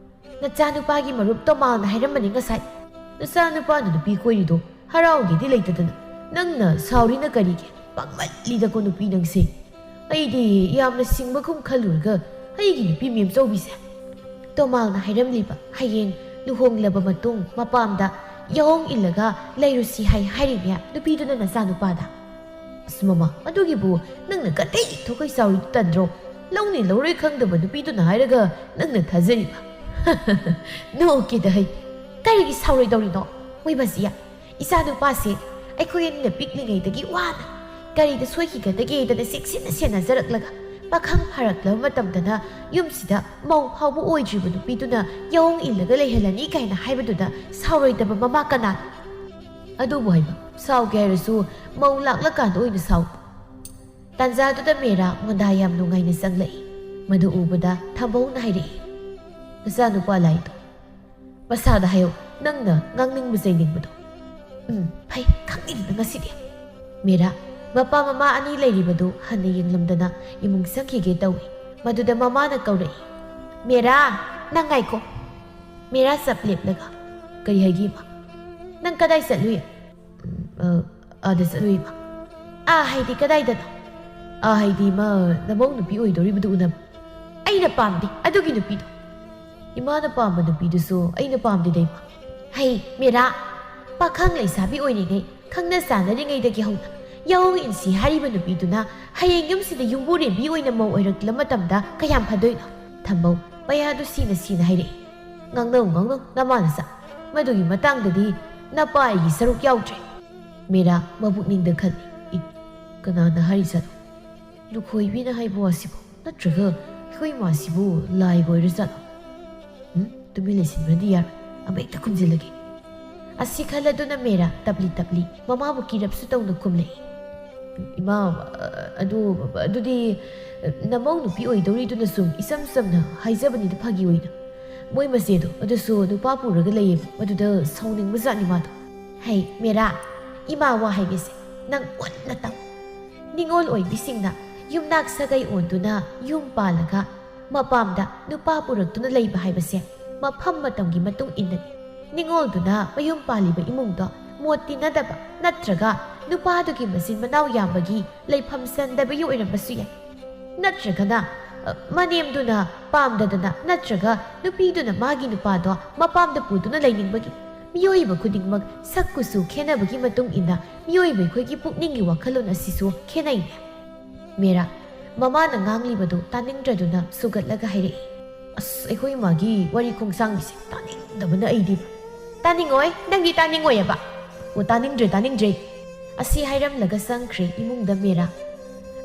ꯅꯆꯥꯅꯨꯄꯥꯒꯤ ꯃꯔꯨꯞ ꯇꯣꯃꯥꯜꯅ ꯍꯥꯏꯔꯝꯕꯅꯤ ꯉꯁꯥꯏ꯫ ꯅꯆꯥꯅꯨꯄꯥꯅ ꯅꯨꯄꯤ ꯀꯣꯏꯔꯤꯗꯣ ꯍꯔꯥꯎꯒꯦꯗꯤ ꯂꯩꯇꯗꯅ ꯅꯪꯅ ꯁꯥꯎꯔꯤꯅ ꯀꯔꯤꯒꯤ? ꯄꯪꯃꯜꯂꯤꯗꯀꯣ ꯅꯨꯄꯤ ꯅꯪꯁꯦ꯫ ꯑꯩꯗꯤ ꯌꯥꯝꯅ ꯁꯤꯡꯕꯒꯨꯝ ꯈꯜꯂꯨꯔꯒ ꯑꯩꯒꯤ ꯅꯨꯄꯤ ꯃꯦꯝꯆꯧꯕꯤꯁꯦ ꯇꯣꯃꯥꯜꯅ ꯍꯥꯏꯔꯝꯂꯤꯕ ꯍꯌꯦꯡ ꯂꯨꯍꯣꯡꯂꯕ ꯃꯇꯨꯡ ꯃꯄꯥꯝꯗ ꯌꯥꯎꯍꯣꯡ ꯏꯜꯂꯒ ꯂꯩꯔꯨꯁꯤ ꯍꯥꯏꯔꯤꯅꯦ ꯅꯨꯄꯤꯗꯨꯅ ꯅꯆꯥꯅꯨꯄꯥꯗ꯫ ꯑꯁ ꯃꯃꯥ, ꯑꯗꯨꯒꯤꯕꯨ ꯅꯪꯅ ꯀꯇꯩ ꯊꯣꯛꯀꯩ ꯆꯥꯎꯔꯤꯗꯨ ꯇꯟꯗ꯭ꯔꯣ? ꯂꯧꯅꯤ ꯂꯧꯔꯣꯏ ꯈꯪꯗꯕ ꯅꯨꯄꯤꯗꯨꯅ ꯍꯥꯏꯔꯒ ꯅꯪꯅ ꯊꯥꯖꯔꯤꯕ? ꯅꯣꯛꯀꯦꯗ ꯍꯩ, ꯀꯔꯤꯒꯤ ꯁꯥꯎꯔꯣꯏꯗꯧꯔꯤꯅꯣ? ꯃꯣꯏꯕꯁꯤ ꯏꯆꯥꯅꯨꯄꯥꯁꯦ ꯑꯩꯈꯣꯏ ꯑꯅꯤꯅ ꯄꯤꯛꯂꯤꯉꯩꯗꯒꯤ ꯋꯥꯅ ꯀꯔꯤꯗ ꯁꯣꯏꯈꯤꯒꯗꯒꯦꯗꯅ ꯆꯦꯛꯁꯤꯟꯅ ꯁꯦꯟꯅꯖꯔꯛꯂꯒ ꯄꯥꯈꯪ ꯐꯥꯔꯛꯂꯕ ꯃꯇꯝꯗꯅ ꯌꯨꯝꯁꯤꯗ ꯃꯧ ꯐꯥꯎꯕ ꯑꯣꯏꯗ꯭ꯔꯤꯕ ꯅꯨꯄꯤꯗꯨꯅ ꯌꯥꯎꯍꯣꯡ ꯏꯜꯂꯒ ꯂꯩꯍꯜꯂꯅꯤ ꯀꯥꯏꯅ ꯍꯥꯏꯕꯗꯨꯗ ꯁꯥꯎꯔꯣꯏꯗꯕ ꯃꯃꯥ ꯀꯅꯥꯅꯣ? ꯑꯗꯨꯕꯨ ꯍꯥꯏꯕ, ꯁꯥꯎꯒꯦ ꯍꯥꯏꯔꯁꯨ ꯃꯧ ꯂꯥꯛꯂꯀꯥꯟꯗ ꯑꯣꯏꯅ ꯁꯥꯎ꯫ ꯇꯥꯟꯖꯥꯗꯨꯗ ꯃꯦꯔꯥ ꯃꯣꯟꯗꯥ ꯌꯥꯝ ꯅꯨꯡꯉꯥꯏꯅ ꯆꯪꯂꯛꯏ꯫ ꯃꯗꯨ ꯎꯕꯗ ꯊꯝꯕꯧꯅ ꯍꯥꯏꯔꯛꯏ, ꯅꯆꯥꯅꯨꯄꯥ ꯂꯥꯏꯗꯣ ꯃꯁꯥꯗ ꯍꯥꯏꯌꯣ ꯅꯪꯅ ꯉꯥꯡꯅꯤꯡꯕ ꯆꯩꯅꯤꯡꯕꯗꯣ꯫ ꯐꯩ ꯈꯪꯅꯤꯡꯕ ꯉꯁꯤꯗꯤ꯫ ꯃꯦꯔꯥ ꯃꯄꯥ ꯃꯃꯥ ꯑꯅꯤ ꯂꯩꯔꯤꯕꯗꯨ ꯍꯟꯅ ꯌꯦꯡꯂꯝꯗꯅ ꯏꯃꯨꯡ ꯆꯪꯈꯤꯒꯦ ꯇꯧꯏ꯫ ꯃꯗꯨꯗ ꯃꯃꯥꯅ ꯀꯧꯔꯛꯏ, ꯃꯦꯔꯥ ꯅꯪ ꯉꯥꯏꯈꯣ꯫ ꯃꯦꯔꯥ ꯆꯞ ꯂꯦꯞꯂꯒ, ꯀꯔꯤ ꯍꯥꯏꯒꯦ ꯏꯃꯥ? ꯅꯪ ꯀꯗꯥꯏ ꯆꯠꯂꯨꯏ? ꯑꯥꯗ ꯆꯠꯂꯨꯏ ꯏꯃꯥ꯫ ꯍꯥꯏꯗꯤ ꯀꯗꯥꯏꯗꯅꯣ? ꯍꯥꯏꯗꯤ ꯏꯃꯥ ꯅꯃꯧ ꯅꯨꯄꯤ ꯑꯣꯏꯗꯣꯔꯤꯕꯗꯨ ꯎꯅꯕ꯫ ꯑꯩꯅ ꯄꯥꯝꯗꯦ ꯑꯗꯨꯒꯤ ꯅꯨꯄꯤꯗꯣ꯫ ꯏꯃꯥꯅ ꯄꯥꯝꯕ ꯅꯨꯄꯤꯗꯨꯁꯨ ꯑꯩꯅ ꯄꯥꯝꯗꯦꯗ ꯏꯃꯥ꯫ ꯍꯩ ꯃꯦꯔꯥ, ꯄꯥꯈꯪ ꯂꯩꯁꯥꯕꯤ ꯑꯣꯏꯔꯤꯉꯩ ꯈꯪꯅ ꯆꯥꯟꯅꯔꯤꯉꯩꯗꯒꯤ ꯍꯧꯅ ꯌꯥꯎ ꯏꯟꯁꯤ ꯍꯥꯏꯔꯤꯕ ꯅꯨꯄꯤꯗꯨꯅ ꯍꯌꯦꯡ ꯌꯨꯝꯁꯤꯗ ꯌꯨꯝꯕꯨꯔꯦꯝꯕꯤ ꯑꯣꯏꯅ ꯃꯧ ꯑꯣꯏꯔꯛꯂ ꯃꯇꯝꯗ ꯀꯌꯥꯝ ꯐꯗꯣꯏꯅꯣ? ꯊꯝꯕꯧ ꯄꯩꯌꯥꯗꯨ ꯁꯤꯅ ꯍꯥꯏꯔꯛꯏ, ꯉꯥꯡꯅꯧ ꯅꯃꯥꯅꯆꯥ, ꯃꯗꯨꯒꯤ ꯃꯇꯥꯡꯗꯗꯤ ꯅꯄꯥ ꯑꯩꯒꯤ ꯁꯔꯨꯛ ꯌꯥꯎꯗ꯭ꯔꯦ꯫ ꯃꯦꯔꯥ ꯃꯕꯨꯛꯅꯤꯡꯗ ꯈꯜꯂꯤ, ꯀꯅꯥꯅ ꯍꯥꯏꯔꯤꯖꯥꯠꯅꯣ? ꯂꯨꯈꯣꯏꯕꯤꯅ ꯍꯥꯏꯕ ꯋꯥꯁꯤꯕꯨ, ꯅꯠꯇ꯭ꯔꯒ ꯑꯩꯈꯣꯏ ꯏꯃꯥꯁꯤꯕꯨ ꯂꯥꯏꯒ ꯑꯣꯏꯔꯖꯥꯠꯂꯣ? ꯇꯨꯃꯤꯟ ꯂꯩꯁꯤꯟꯕꯅꯗꯤ ꯌꯥꯔꯣꯏ, ꯑꯃꯍꯦꯛꯇ ꯈꯨꯝꯖꯤꯜꯂꯒꯦ꯫ ꯑꯁꯤ ꯈꯜꯂꯗꯨꯅ ꯃꯦꯔꯥ ꯇꯞꯂꯤ ꯃꯃꯥꯕꯨ ꯀꯤꯔꯞꯁꯨ ꯇꯧꯅ ꯈꯨꯝꯂꯛꯏ, ꯏꯃꯥ ꯑꯗꯨꯗꯤ ꯅꯃꯧ ꯅꯨꯄꯤ ꯑꯣꯏꯗꯧꯔꯤꯗꯨꯅ ꯁꯨꯝ ꯏꯆꯝ ꯆꯝꯅ ꯍꯥꯏꯖꯕꯅꯤꯗ ꯐꯥꯒꯤ ꯑꯣꯏꯅ꯫ ꯃꯣꯏ ꯃꯆꯦꯗꯣ ꯑꯗꯨꯁꯨ ꯅꯨꯄꯥ ꯄꯨꯔꯒ ꯂꯩꯌꯦꯕ, ꯃꯗꯨꯗ ꯁꯥꯎꯅꯤꯡꯕ ꯖꯥꯠꯅꯤ ꯃꯥꯗꯣ꯫ ꯍꯩ ꯃꯦꯔꯥ, ꯏꯃꯥ ꯋꯥ ꯍꯥꯏꯒꯦꯁꯦ ꯅꯪ ꯃꯨꯟꯅ ꯇꯥꯎ꯫ ꯅꯤꯡꯉꯣꯜ ꯑꯣꯏꯕꯤꯁꯤꯡꯅ ꯌꯨꯝꯅꯥꯛ ꯁꯥꯒꯩ ꯑꯣꯟꯗꯨꯅ ꯌꯨꯝ ꯄꯥꯜꯂꯒ ꯃꯄꯥꯝꯗ ꯅꯨꯄꯥ ꯄꯨꯔꯛꯇꯨꯅ ꯂꯩꯕ ꯍꯥꯏꯕꯁꯦ ꯃꯐꯝ ꯃꯇꯝꯒꯤ ꯃꯇꯨꯡ ꯏꯟꯅꯅꯤ꯫ ꯅꯤꯡꯉꯣꯜꯗꯨꯅ ꯃꯌꯨꯝ ꯄꯥꯜꯂꯤꯕ ꯏꯃꯨꯡꯗꯣ ꯃꯣꯠ ꯇꯤꯟꯅꯗꯕ ꯅꯠꯇ꯭ꯔꯒ ꯅꯨꯄꯥꯗꯨꯒꯤ ꯃꯆꯤꯟ ꯃꯅꯥꯎ ꯌꯥꯝꯕꯒꯤ ꯂꯩꯐꯝ ꯆꯟꯗꯕꯒꯤ ꯑꯣꯏꯔꯝꯕꯁꯨ ꯌꯥꯏ, ꯅꯠꯇ꯭ꯔꯒꯅ ꯃꯅꯦꯝꯗꯨꯅ ꯄꯥꯝꯗꯗꯅ ꯅꯠꯇ꯭ꯔꯒ ꯅꯨꯄꯤꯗꯨꯅ ꯃꯥꯒꯤ ꯅꯨꯄꯥꯗꯣ ꯃꯄꯥꯝꯗ ꯄꯨꯗꯨꯅ ꯂꯩꯅꯤꯡꯕꯒꯤ꯫ ꯃꯤꯑꯣꯏꯕ ꯈꯨꯗꯤꯡꯃꯛ ꯁꯛ ꯀꯨꯆꯨ ꯈꯦꯟꯅꯕꯒꯤ ꯃꯇꯨꯡ ꯏꯟꯅ ꯃꯤꯑꯣꯏꯕ ꯑꯩꯈꯣꯏꯒꯤ ꯄꯨꯛꯅꯤꯡꯒꯤ ꯋꯥꯈꯜꯂꯣꯟ ꯑꯁꯤꯁꯨ ꯈꯦꯟꯅꯩꯅꯦ꯫ ꯃꯦꯔꯥ ꯃꯃꯥꯅ ꯉꯥꯡꯂꯤꯕꯗꯨ ꯇꯥꯅꯤꯡꯗ꯭ꯔꯗꯨꯅ ꯁꯨꯒꯠꯂꯒ ꯍꯥꯏꯔꯛꯏ, ꯑꯩꯈꯣꯏ ꯏꯃꯥꯒꯤ ꯋꯥꯔꯤ ꯈꯣꯡꯁꯥꯡꯕꯤꯁꯦ ꯇꯥꯅꯤꯡꯗꯕꯅ ꯑꯩꯗꯤꯕ꯫ ꯇꯥꯅꯤꯡꯉꯣꯏ, ꯅꯪꯗꯤ ꯇꯥꯅꯤꯡꯉꯣꯏꯑꯕ꯫ ꯇꯥꯅꯤꯡꯗ꯭ꯔꯦ꯫ ꯑꯁꯤ ꯍꯥꯏꯔꯝꯂꯒ ꯆꯪꯈ꯭ꯔꯦ ꯏꯃꯨꯡꯗ ꯃꯦꯔꯥ꯫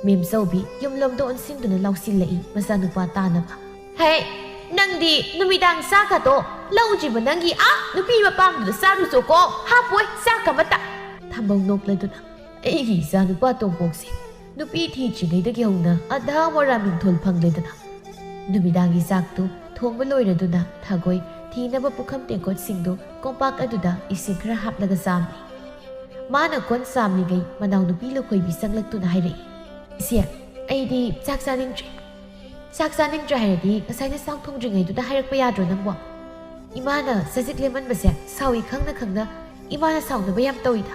ꯃꯦꯝꯆꯧꯕꯤ ꯌꯨꯝꯂꯣꯝꯗ ꯑꯣꯟꯁꯤꯟꯗꯨꯅ ꯂꯥꯎꯁꯤꯜꯂꯛꯏ ꯃꯆꯥꯅꯨꯄꯥ ꯇꯥꯅꯕ, ꯍꯦ ꯅꯪꯗꯤ ꯅꯨꯃꯤꯗꯥꯡ ꯆꯥꯛꯀꯗꯣ ꯂꯧꯗ꯭ꯔꯤꯕ ꯅꯪꯒꯤ ꯅꯨꯄꯤ ꯃꯄꯥꯝꯗꯨꯗ ꯆꯥꯔꯨꯆꯣꯀꯣ, ꯍꯥꯞꯄꯣꯏ ꯆꯥꯛ ꯑꯃꯠꯇ꯫ ꯊꯝꯕꯧ ꯅꯣꯛꯂꯗꯨꯅ, ꯑꯩꯒꯤ ꯏꯆꯥꯅꯨꯄꯥ ꯇꯣꯝꯄꯣꯛꯁꯦ ꯅꯨꯄꯤ ꯊꯤꯗ꯭ꯔꯤꯉꯩꯗꯒꯤ ꯍꯧꯅ ꯑꯙꯥ ꯃꯣꯔꯥ ꯃꯤꯡꯊꯣꯜ ꯐꯪꯂꯦꯗꯅ꯫ ꯅꯨꯃꯤꯗꯥꯡꯒꯤ ꯆꯥꯛꯇꯨ ꯊꯣꯡꯕ ꯂꯣꯏꯔꯗꯨꯅ ꯊꯥꯒꯣꯏ ꯊꯤꯅꯕ ꯄꯨꯈꯝ ꯇꯦꯡꯀꯣꯠꯁꯤꯡꯗꯨ ꯀꯣꯝꯄꯥꯛ ꯑꯗꯨꯗ ꯏꯁꯤꯡ ꯈꯔ ꯍꯥꯞꯂꯒ ꯆꯥꯝꯂꯤ꯫ ꯃꯥꯅ ꯀꯣꯟ ꯆꯥꯝꯂꯤꯉꯩ ꯃꯅꯥꯎꯅꯨꯄꯤ ꯂꯨꯈꯣꯏꯕꯤ ꯆꯪꯂꯛꯇꯨꯅ ꯍꯥꯏꯔꯛꯏ, ꯏꯆꯦ ꯑꯩꯗꯤ ꯆꯥꯛ ꯆꯥꯅꯤꯡꯗ꯭ꯔꯦ꯫ ꯆꯥꯛ ꯆꯥꯅꯤꯡꯗ꯭ꯔꯦ ꯍꯥꯏꯔꯗꯤ ꯉꯁꯥꯏꯅ ꯆꯥꯛ ꯊꯣꯡꯗ꯭ꯔꯤꯉꯩꯗꯨꯗ ꯍꯥꯏꯔꯛꯄ ꯌꯥꯗ꯭ꯔꯣ ꯅꯪꯕꯣ? ꯏꯃꯥꯅ ꯆꯖꯤꯛ ꯂꯦꯝꯃꯟꯕꯁꯦ ꯁꯥꯎꯏ ꯈꯪꯅ ꯏꯃꯥꯅ ꯁꯥꯎꯅꯕ ꯌꯥꯝ ꯇꯧꯏꯗ꯫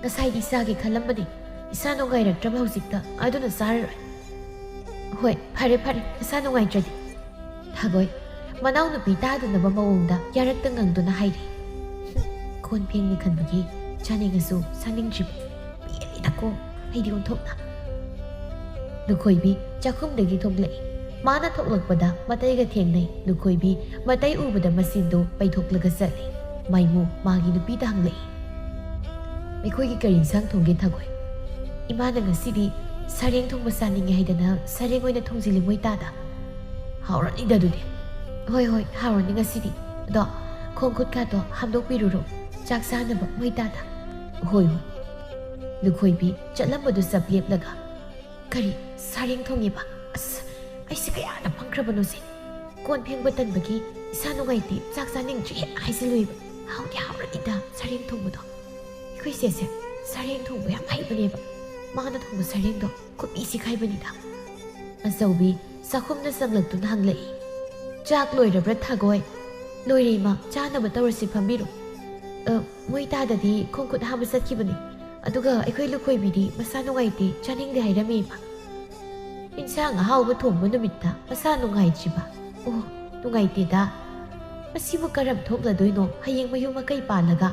ꯉꯁꯥꯏꯗꯤ ꯆꯥꯒꯦ ꯈꯜꯂꯝꯕꯅꯤ, ꯏꯁꯥ ꯅꯨꯡꯉꯥꯏꯔꯛꯇ꯭ꯔꯕ ꯍꯧꯖꯤꯛꯇ, ꯑꯗꯨꯅ ꯆꯥꯔꯔꯣꯏ꯫ ꯍꯣꯏ ꯐꯔꯦ ꯏꯁꯥ ꯅꯨꯡꯉꯥꯏꯇ꯭ꯔꯗꯤ꯫ ꯊꯥꯒꯣꯏ ꯃꯅꯥꯎꯅꯨꯄꯤ ꯇꯥꯗꯅꯕ ꯃꯑꯣꯡꯗ ꯌꯥꯔꯛꯇ ꯉꯪꯗꯨꯅ ꯍꯥꯏꯔꯤ, ꯀꯣꯟ ꯐꯦꯡꯅꯤ ꯈꯟꯕꯒꯤ ꯆꯥꯅꯤꯡꯉꯁꯨ ꯆꯥꯅꯤꯡꯗ꯭ꯔꯤꯕ, ꯄꯦꯜꯂꯤꯗꯀꯣ ꯑꯩꯗꯤ ꯑꯣꯟꯊꯣꯛꯅ꯫ ꯂꯨꯈꯣꯏꯕꯤ ꯆꯥꯛꯈꯨꯝꯗꯒꯤ ꯊꯣꯛꯂꯛꯏ꯫ ꯃꯥꯅ ꯊꯣꯛꯂꯛꯄꯗ ꯃꯇꯩꯒ ꯊꯦꯡꯅꯩ꯫ ꯂꯨꯈꯣꯏꯕꯤ ꯃꯇꯩ ꯎꯕꯗ ꯃꯆꯤꯟꯗꯨ ꯄꯩꯊꯣꯛꯂꯒ ꯆꯠꯂꯤ꯫ ꯃꯥꯏꯃꯨ ꯃꯥꯒꯤ ꯅꯨꯄꯤꯗ ꯍꯪꯂꯛꯏ, ꯑꯩꯈꯣꯏꯒꯤ ꯀꯔꯤ ꯏꯟꯁꯥꯡ ꯊꯣꯡꯒꯦ ꯊꯥꯒꯣꯏ? ꯏꯃꯥꯅ ꯉꯁꯤꯗꯤ ꯁꯔꯦꯡ ꯊꯣꯡꯕ ꯆꯥꯅꯤꯡꯉꯦ ꯍꯥꯏꯗꯅ ꯁꯔꯦꯡ ꯑꯣꯏꯅ ꯊꯣꯡꯖꯤꯜꯂꯤ ꯃꯣꯏꯇꯥꯗ꯫ ꯍꯥꯎꯔꯅꯤꯗ ꯑꯗꯨꯗꯤ꯫ ꯍꯣꯏ ꯍꯥꯎꯔꯅꯤ ꯉꯁꯤꯗꯤ, ꯑꯗꯣ ꯈꯣꯡ ꯈꯨꯠꯀꯥꯗꯣ ꯍꯥꯝꯗꯣꯛꯄꯤꯔꯨꯔꯣ ꯆꯥꯛ ꯆꯥꯅꯕ ꯃꯣꯏꯇꯥꯗ꯫ ꯍꯣꯏ ꯂꯨꯈꯣꯏꯕꯤ ꯆꯠꯂꯝꯕꯗꯨ ꯆꯞ ꯂꯦꯞꯂꯒ, ꯀꯔꯤ ꯁꯔꯦꯡ ꯊꯣꯡꯉꯤꯕ? ꯑꯩꯁꯦ ꯀꯌꯥꯗ ꯐꯪꯈ꯭ꯔꯕꯅꯣꯁꯦ, ꯀꯣꯟ ꯐꯦꯡꯕ ꯇꯟꯕꯒꯤ ꯏꯁꯥ ꯅꯨꯡꯉꯥꯏꯇꯦ ꯆꯥꯛ ꯆꯥꯅꯤꯡꯗ꯭ꯔꯤ ꯍꯦꯛ ꯍꯥꯏꯖꯤꯜꯂꯨꯏꯕ꯫ ꯍꯥꯎꯔꯅꯤꯗ ꯁꯔꯦꯡ ꯊꯣꯡꯕꯗꯣ, ꯑꯩꯈꯣꯏ ꯆꯦꯁꯦ ꯁꯔꯦꯡ ꯊꯣꯡꯕ ꯌꯥꯝ ꯍꯩꯕꯅꯦꯕ, ꯃꯥꯅ ꯊꯣꯡꯕ ꯁꯔꯦꯡꯗꯣ ꯈꯨꯕꯤ ꯆꯤꯛꯈꯥꯏꯕꯅꯤꯗ꯫ ꯑꯆꯧꯕꯤ ꯆꯥꯛꯈꯨꯝꯗ ꯆꯪꯂꯛꯇꯨꯅ ꯍꯪꯂꯛꯏ, ꯆꯥꯛ ꯂꯣꯏꯔꯕ꯭ꯔꯥ ꯊꯥꯒꯣꯏ? ꯂꯣꯏꯔꯦ ꯏꯃꯥ, ꯆꯥꯅꯕ ꯇꯧꯔꯁꯤ ꯐꯝꯕꯤꯔꯣ꯫ ꯃꯣꯏꯇꯥꯗꯗꯤ ꯈꯣꯡ ꯈꯨꯠ ꯍꯥꯝꯕ ꯆꯠꯈꯤꯕꯅꯤ, ꯑꯗꯨꯒ ꯑꯩꯈꯣꯏ ꯂꯨꯈꯣꯏꯕꯤꯗꯤ ꯃꯁꯥ ꯅꯨꯡꯉꯥꯏꯇꯦ ꯆꯥꯅꯤꯡꯗꯦ ꯍꯥꯏꯔꯝꯃꯤ ꯏꯃꯥ꯫ ꯏꯟꯁꯥꯡ ꯑꯍꯥꯎꯕ ꯊꯣꯡꯕ ꯅꯨꯃꯤꯠꯇ ꯃꯁꯥ ꯅꯨꯡꯉꯥꯏꯇ꯭ꯔꯤꯕ? ꯅꯨꯡꯉꯥꯏꯇꯦꯗ, ꯃꯁꯤꯕꯨ ꯀꯔꯝ ꯊꯣꯛꯂꯗꯣꯏꯅꯣ ꯍꯌꯦꯡ ꯃꯌꯨꯝ ꯃꯀꯩ ꯄꯥꯜꯂꯒ?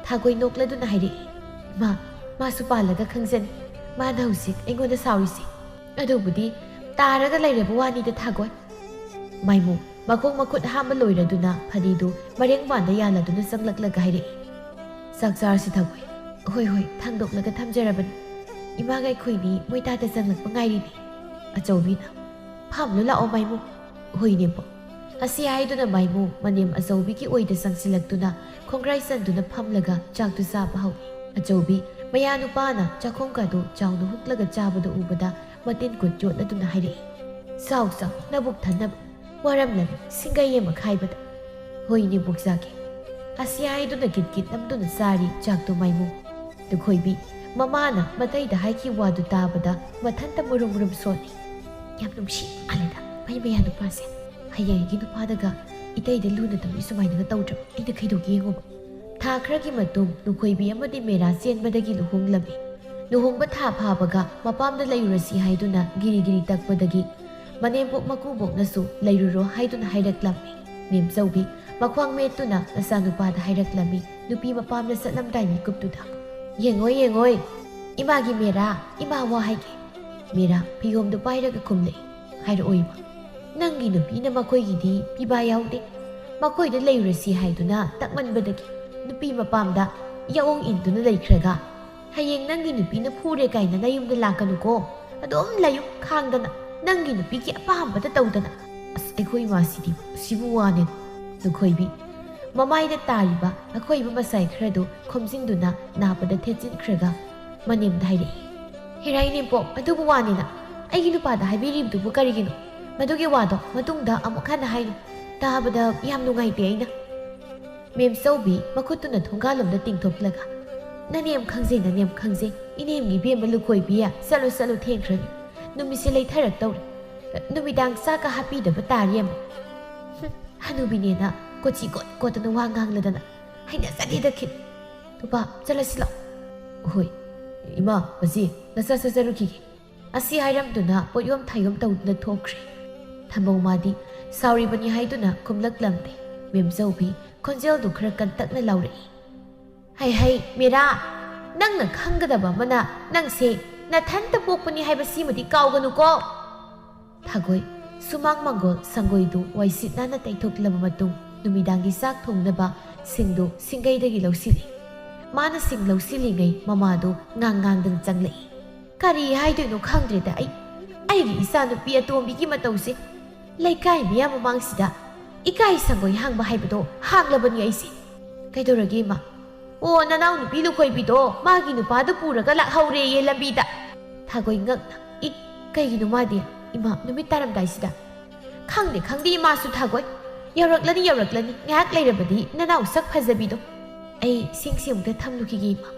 ꯊꯥꯒꯣꯏ ꯅꯣꯛꯂꯗꯨꯅ ꯍꯥꯏꯔꯛꯏ, ꯏꯃꯥ ꯃꯥꯁꯨ ꯄꯥꯜꯂꯒ ꯈꯪꯖꯅꯤ, ꯃꯥꯅ ꯍꯧꯖꯤꯛ ꯑꯩꯉꯣꯟꯗ ꯁꯥꯎꯔꯤꯁꯤ ꯑꯗꯨꯕꯨꯗꯤ ꯇꯥꯔꯒ ꯂꯩꯔꯕ ꯋꯥꯅꯤꯗ ꯊꯥꯒꯣꯏ꯫ ꯃꯥꯏꯃꯨ ꯃꯈꯣꯡ ꯃꯈꯨꯠ ꯍꯥꯝꯕ ꯂꯣꯏꯔꯗꯨꯅ ꯐꯗꯤꯗꯨ ꯃꯔꯦꯡꯕꯥꯟꯗ ꯌꯥꯜꯂꯗꯨꯅ ꯆꯪꯂꯛꯂꯒ ꯍꯥꯏꯔꯛꯏ, ꯆꯥꯛ ꯆꯥꯔꯁꯤ ꯊꯥꯒꯣꯏ꯫ ꯍꯣꯏ ꯊꯥꯡꯗꯣꯛꯂꯒ ꯊꯝꯖꯔꯕꯅꯤ, ꯏꯃꯥꯒ ꯑꯩꯈꯣꯏꯅꯤ ꯃꯣꯏꯇꯥꯗ ꯆꯪꯂꯛꯄ ꯉꯥꯏꯔꯤꯅꯤ꯫ ꯑꯆꯧꯕꯤꯅ, ꯐꯥꯝꯂꯨ ꯂꯥꯛꯑꯣ ꯃꯥꯏꯃꯨ꯫ ꯍꯣꯏꯅꯦꯄꯣ꯫ ꯑꯁꯤ ꯍꯥꯏꯗꯨꯅ ꯃꯥꯏꯃꯨ ꯃꯅꯦꯝ ꯑꯆꯧꯕꯤꯒꯤ ꯑꯣꯏꯗ ꯆꯪꯁꯤꯜꯂꯛꯇꯨꯅ ꯈꯣꯡꯒ꯭ꯔꯥꯏ ꯆꯟꯗꯨꯅ ꯐꯝꯂꯒ ꯆꯥꯛꯇꯨ ꯆꯥꯕ ꯍꯧꯏ꯫ ꯑꯆꯧꯕꯤ ꯃꯌꯥ ꯅꯨꯄꯥꯅ ꯆꯥꯛꯈꯣꯡꯒꯗꯨ ꯆꯥꯎꯅ ꯍꯨꯛꯂꯒ ꯆꯥꯕꯗꯨ ꯎꯕꯗ ꯃꯇꯤꯟ ꯀꯨꯠ ꯌꯣꯠꯂꯗꯨꯅ ꯍꯥꯏꯔꯛꯏ, ꯆꯥꯎ ꯆꯥꯎ ꯅꯕꯨꯛ ꯊꯟꯅꯕ, ꯋꯥꯔꯝꯂꯅꯤ ꯁꯤꯡꯒꯩ ꯑꯃ ꯈꯥꯏꯕꯗ. ꯍꯣꯏꯅꯦ ꯕꯣꯛꯆꯥꯒꯦ. ꯑꯁꯤ ꯍꯥꯏꯗꯨꯅ ꯒꯤꯠ ꯅꯝꯗꯨꯅ ꯆꯥꯔꯤ ꯆꯥꯛꯇꯨ ꯃꯥꯏꯃꯨ. ꯂꯨꯈꯣꯏꯕꯤ ꯃꯃꯥꯅ ꯃꯇꯩꯗ ꯍꯥꯏꯈꯤꯕ ꯋꯥꯗꯨ ꯇꯥꯕꯗ ꯃꯊꯟꯇ ꯃꯨꯔꯨꯝ ꯃꯨꯔꯨꯝ ꯁꯣꯟꯅꯤ. ꯌꯥꯝ ꯅꯨꯡꯁꯤ ꯃꯥꯜꯂꯦꯗ ꯃꯩ ꯃꯌꯥ ꯅꯨꯄꯥꯁꯦ. ꯍꯌꯦꯡ ꯑꯩꯒꯤ ꯅꯨꯄꯥꯗꯒ ꯏꯇꯩꯗ ꯂꯨꯅ ꯇꯧꯔꯤ ꯁꯨꯃꯥꯏꯅꯒ ꯇꯧꯗ꯭ꯔꯕ ꯑꯩꯅ ꯀꯩꯗꯧꯒꯦ ꯌꯦꯡꯉꯣꯕ. ꯊꯥ ꯈꯔꯒꯤ ꯃꯇꯨꯡ ꯂꯨꯈꯣꯏꯕꯤ ꯑꯃꯗꯤ ꯃꯦꯔꯥ ꯆꯦꯟꯕꯗꯒꯤ ꯂꯨꯍꯣꯡꯂꯝꯃꯤ. ꯂꯨꯍꯣꯡꯕ ꯊꯥ ꯐꯥꯕꯒ ꯃꯄꯥꯝꯗ ꯂꯩꯔꯨꯔꯁꯤ ꯍꯥꯏꯗꯨꯅ ꯒꯤꯔꯤ ꯒꯤꯔꯤ ꯇꯛꯄꯗꯒꯤ ꯃꯅꯦꯝꯄꯣꯛ ꯃꯀꯨꯕꯣꯛꯅꯁꯨ ꯂꯩꯔꯨꯔꯣ ꯍꯥꯏꯗꯨꯅ ꯍꯥꯏꯔꯛꯂꯝꯃꯤ. ꯃꯦꯝꯆꯧꯕꯤ ꯃꯈ꯭ꯋꯥꯡ ꯃꯦꯠꯇꯨꯅ ꯃꯆꯥꯅꯨꯄꯥꯗ ꯍꯥꯏꯔꯛꯂꯝꯃꯤ ꯅꯨꯄꯤ ꯃꯄꯥꯝꯗ ꯆꯠꯂꯝꯗꯥꯏ ꯃꯤꯀꯨꯞꯇꯨꯗ. ꯌꯦꯡꯉꯣꯏ ꯌꯦꯡꯉꯣꯏ ꯏꯃꯥꯒꯤ ꯃꯦꯔꯥ, ꯏꯃꯥ ꯋꯥ ꯍꯥꯏꯒꯦ. ꯃꯦꯔꯥ ꯐꯤꯌꯣꯝꯗꯨ ꯄꯥꯏꯔꯒ ꯈꯨꯝꯂꯛꯏ. ꯍꯥꯏꯔꯛꯑꯣ ꯏꯃꯥ. ꯅꯪꯒꯤ ꯅꯨꯄꯤꯅ ꯃꯈꯣꯏꯒꯤꯗꯤ ꯄꯤꯕꯥ ꯌꯥꯎꯗꯦ. ꯃꯈꯣꯏꯗ ꯂꯩꯔꯨꯔꯁꯤ ꯍꯥꯏꯗꯨꯅ ꯇꯛꯃꯟꯕꯗꯒꯤ ꯅꯨꯄꯤ ꯃꯄꯥꯝꯗ ꯌꯥꯑꯣꯡ ꯏꯟꯗꯨꯅ ꯂꯩꯈ꯭ꯔꯒ ꯍꯌꯦꯡ ꯅꯪꯒꯤ ꯅꯨꯄꯤꯅ ꯐꯨꯔꯦ ꯀꯥꯏꯅ ꯅꯌꯨꯝꯗ ꯂꯥꯛꯀꯅꯨꯀꯣ. ꯑꯗꯨꯝ ꯂꯩꯌꯨ ꯈꯥꯡꯗꯅ ꯅꯪꯒꯤ ꯅꯨꯄꯤꯒꯤ ꯑꯄꯥꯝꯕꯗ ꯇꯧꯗꯅ. ꯑꯁ ꯑꯩꯈꯣꯏ ꯏꯃꯥꯁꯤꯗꯤ ꯁꯤꯕꯨ ꯋꯥꯅꯦ. ꯂꯨꯈꯣꯏꯕꯤ ꯃꯃꯥꯏꯗ ꯇꯥꯔꯤꯕ ꯑꯈꯣꯏꯕ ꯃꯁꯥꯏ ꯈꯔꯗꯨ ꯈꯣꯝꯖꯤꯟꯗꯨꯅ ꯅꯥꯄꯗ ꯊꯦꯠꯆꯤꯟꯈ꯭ꯔꯒ ꯃꯅꯦꯝꯗ ꯍꯥꯏꯔꯛꯏ. ꯍꯦꯔꯥ ꯏꯅꯦꯝꯄꯣꯛ ꯑꯗꯨꯕꯨ ꯋꯥꯅꯤꯅ ꯑꯩꯒꯤ ꯅꯨꯄꯥꯗ ꯍꯥꯏꯕꯤꯔꯤꯕꯗꯨꯕꯨ ꯀꯔꯤꯒꯤꯅꯣ? ꯃꯗꯨꯒꯤ ꯋꯥꯗꯣ ꯃꯇꯨꯡꯗ ꯑꯃꯨꯛ ꯍꯟꯅ ꯍꯥꯏꯅꯨ. ꯇꯥꯕꯗ ꯌꯥꯝ ꯅꯨꯡꯉꯥꯏꯇꯦ ꯑꯩꯅ. ꯃꯦꯝꯆꯧꯕꯤ ꯃꯈꯨꯠꯇꯨꯅ ꯊꯣꯡꯒꯥꯜꯂꯣꯝꯗ ꯇꯤꯡꯊꯣꯛꯂꯒ ꯅꯅꯦꯝ ꯈꯪꯖꯩ ꯅꯅꯦꯝ ꯈꯪꯖꯩ. ꯏꯅꯦꯝꯒꯤ ꯏꯕꯦꯝꯃ ꯂꯨꯈꯣꯏꯕꯤ ꯆꯠꯂꯨ ꯆꯠꯂꯨ ꯊꯦꯡꯈ꯭ꯔꯅꯤ. ꯅꯨꯃꯤꯠꯁꯦ ꯂꯩꯊꯔꯛꯇꯧꯔꯦ. ꯅꯨꯃꯤꯗꯥꯡ ꯆꯥꯛꯀ ꯍꯥꯞꯄꯤꯗꯕ ꯇꯥꯔꯤ ꯑꯃ. ꯍꯅꯨꯕꯤꯅꯦꯅ ꯀꯣꯆꯤ ꯀꯣꯠ ꯀꯣꯠꯇꯅ ꯋꯥ ꯉꯥꯡꯂꯗꯅ ꯍꯩꯅꯖꯗꯦꯗ ꯈꯤꯠ. ꯅꯨꯄꯥ ꯆꯠꯂꯁꯤ ꯂꯥꯛꯑꯣ. ꯍꯣꯏ ꯏꯃꯥ ꯃꯁꯤ ꯅꯆꯥ ꯆꯠꯆꯔꯨꯈꯤꯒꯦ. ꯑꯁꯤ ꯍꯥꯏꯔꯝꯗꯨꯅ ꯄꯣꯠꯌꯣꯝ ꯊꯥꯌꯣꯝ ꯇꯧꯗꯨꯅ ꯊꯣꯛꯈ꯭ꯔꯦ. ꯊꯝꯕꯧ ꯃꯥꯗꯤ ꯁꯥꯎꯔꯤꯕꯅꯤ ꯍꯥꯏꯗꯨꯅ ꯈꯨꯝꯂꯛꯂꯝꯗꯦ. ꯃꯦꯝꯆꯧꯕꯤ ꯈꯣꯟꯖꯦꯜꯗꯨ ꯈꯔ ꯀꯟꯇꯛꯅ ꯂꯥꯎꯔꯛꯏ. ꯍꯩ ꯍꯩ ꯃꯦꯔꯥ, ꯅꯪꯅ ꯈꯪꯒꯗꯕ ꯑꯃꯅ ꯅꯪꯁꯦ ꯅꯊꯟꯇ ꯄꯣꯛꯄꯅꯤ ꯍꯥꯏꯕꯁꯤꯃꯗꯤ ꯀꯥꯎꯒꯅꯨꯀꯣ. ꯊꯥꯒꯣꯏ ꯁꯨꯃꯥꯡ ꯃꯥꯡꯒꯣꯜ ꯁꯪꯒꯣꯏꯗꯨ ꯋꯥꯏꯁꯤꯠ ꯅꯥꯟꯅ ꯇꯩꯊꯣꯛꯂꯕ ꯃꯇꯨꯡ ꯅꯨꯃꯤꯗꯥꯡꯒꯤ ꯆꯥꯛ ꯊꯣꯡꯅꯕ ꯁꯤꯡꯗꯨ ꯁꯤꯡꯒꯩꯗꯒꯤ ꯂꯧꯁꯤꯜꯂꯤ. ꯃꯥꯅ ꯁꯤꯡ ꯂꯧꯁꯤꯜꯂꯤꯉꯩ ꯃꯃꯥꯗꯨ ꯉꯥꯡꯗꯅ ꯆꯪꯂꯛꯏ. ꯀꯔꯤ ꯍꯥꯏꯗꯣꯏꯅꯣ ꯈꯪꯗ꯭ꯔꯦꯗ ꯑꯩꯒꯤ ꯏꯆꯥꯅꯨꯄꯤ ꯑꯇꯣꯝꯕꯤꯒꯤ ꯃꯇꯧꯁꯦ. ꯂꯩꯀꯥꯏ ꯃꯤꯌꯥꯝ ꯃꯃꯥꯡꯁꯤꯗ ꯏꯀꯥꯏ ꯁꯪꯒꯣꯏ ꯍꯥꯡꯕ ꯍꯥꯏꯕꯗꯣ ꯍꯥꯡꯂꯕꯅꯤ ꯑꯩꯁꯦ. ꯀꯩꯗꯧꯔꯒꯦ ꯏꯃꯥ? ꯑꯣ ꯅꯅꯥꯎ ꯅꯨꯄꯤ ꯂꯨꯈꯣꯏꯕꯤꯗꯣ ꯃꯥꯒꯤ ꯅꯨꯄꯥꯗꯨ ꯄꯨꯔꯒ ꯂꯥꯛꯍꯧꯔꯦꯌꯦ ꯂꯝꯕꯤꯗ. ꯊꯥꯒꯣꯏ ꯉꯛꯅ ꯀꯩꯒꯤꯅꯣ ꯃꯥꯗꯤ? ꯏꯃꯥ ꯅꯨꯃꯤꯠ ꯇꯥꯔꯝꯗꯥꯏꯁꯤꯗ. ꯈꯪꯗꯦ ꯈꯪꯗꯦ ꯏꯃꯥꯁꯨ ꯊꯥꯒꯣꯏ. ꯌꯧꯔꯛꯂꯅꯤ ꯉꯥꯏꯍꯥꯛ ꯂꯩꯔꯕꯗꯤ ꯅꯅꯥꯎ ꯁꯛ ꯐꯖꯕꯤꯗꯣ. ꯑꯩ ꯁꯤꯡꯁꯤ ꯑꯃꯨꯛꯇ ꯊꯝꯂꯨꯈꯤꯒꯦ ꯏꯃꯥ.